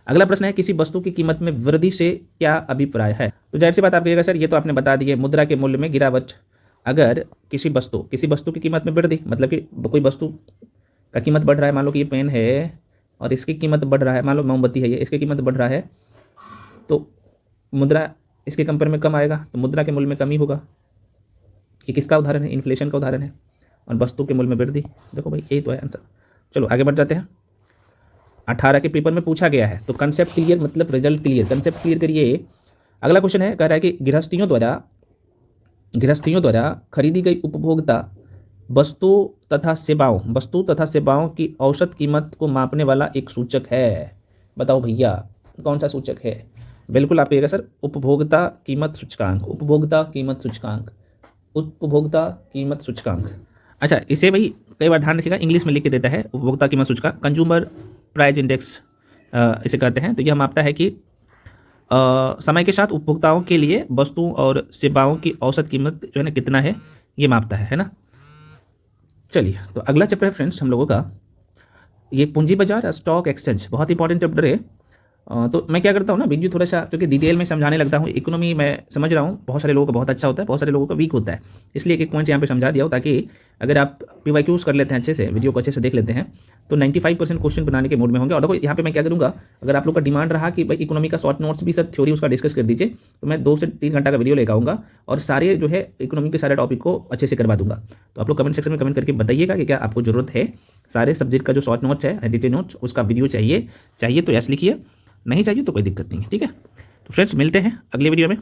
अगला प्रश्न है, किसी वस्तु की कीमत में वृद्धि से क्या अभिप्राय है? तो जाहिर सी बात आप कहिएगा सर ये तो आपने बता दिए, मुद्रा के मूल्य में गिरावट। अगर किसी वस्तु की कीमत में वृद्धि, मतलब कि कोई वस्तु का कीमत बढ़ रहा है, मान लो कि ये पेन है और इसकी कीमत बढ़ रहा है, मान लो मोमबत्ती है ये, इसकी कीमत बढ़ रहा है, तो मुद्रा इसके कंपेयर में कम आएगा, तो मुद्रा के मूल्य में कमी होगा। ये किसका उदाहरण है? इन्फ्लेशन का उदाहरण है। और वस्तु के मूल्य में वृद्धि, देखो भाई यही तो है आंसर। चलो आगे बढ़ जाते हैं। 18 के पेपर में पूछा गया है, तो कंसेप्ट क्लियर मतलब रिजल्ट क्लियर, कंसेप्ट क्लियर करिए। अगला क्वेश्चन है, कह रहा है कि गृहस्थियों द्वारा खरीदी गई उपभोक्ता वस्तु तथा सेवाओं की औसत कीमत को मापने वाला एक सूचक है। बताओ भैया कौन सा सूचक है? बिल्कुल आप कहिएगा सर उपभोक्ता कीमत सूचकांक। अच्छा, इसे भाई कई बार ध्यान रखिएगा, इंग्लिश में लिख के देता है उपभोक्ता कीमत सूचकांक, कंज्यूमर प्राइस इंडेक्स इसे कहते हैं। तो यह मापता है कि समय के साथ उपभोक्ताओं के लिए वस्तुओं और सेवाओं की औसत कीमत जो है ना कितना है, ये मापता है ना। चलिए, तो अगला चैप्टर है फ्रेंड्स हम लोगों का ये पूंजी बाजार, स्टॉक एक्सचेंज, बहुत इंपॉर्टेंट चैप्टर है। तो मैं क्या करता हूँ ना, वीडियो थोड़ा सा क्योंकि डिटेल में समझाने लगता हूँ। इकोनॉमी मैं समझ रहा हूँ बहुत सारे लोगों का बहुत अच्छा होता है, बहुत सारे लोगों का वीक होता है, इसलिए एक एक पॉइंट यहाँ पे समझा दिया हो, ताकि अगर आप PYQs कर लेते हैं अच्छे से, वीडियो को अच्छे से देख लेते हैं, तो 95% क्वेश्चन बनाने के मूड में होंगे। और देखो यहाँ पे मैं क्या करूँगा, अगर आप लोग का डिमांड रहा कि भाई इकोनॉमी का शॉर्ट नोट्स भी सब थ्योरी उसका डिस्कस कर दीजिए, तो मैं 2 से 3 घंटा का वीडियो लेकर आऊँगा और सारे जो है इकोनॉमी के सारे टॉपिक को अच्छे से करवा दूंगा। तो आप लोग कमेंट सेक्शन में कमेंट करके बताइएगा कि क्या आपको जरूरत है सारे सब्जेक्ट का जो शॉर्ट नोट्स है, एडिटेड नोट्स, उसका वीडियो चाहिए तो यस लिखिए, नहीं चाहिए तो कोई दिक्कत नहीं है, ठीक है। तो फ्रेंड्स मिलते हैं अगले वीडियो में,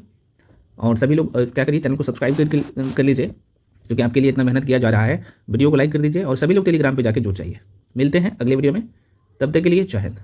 और सभी लोग क्या करिए, चैनल को सब्सक्राइब कर लीजिए, क्योंकि आपके लिए इतना मेहनत किया जा रहा है। वीडियो को लाइक कर दीजिए और सभी लोग टेलीग्राम पे जाके जुड़ जाइए। मिलते हैं अगले वीडियो में, तब तक के लिए जय हिंद।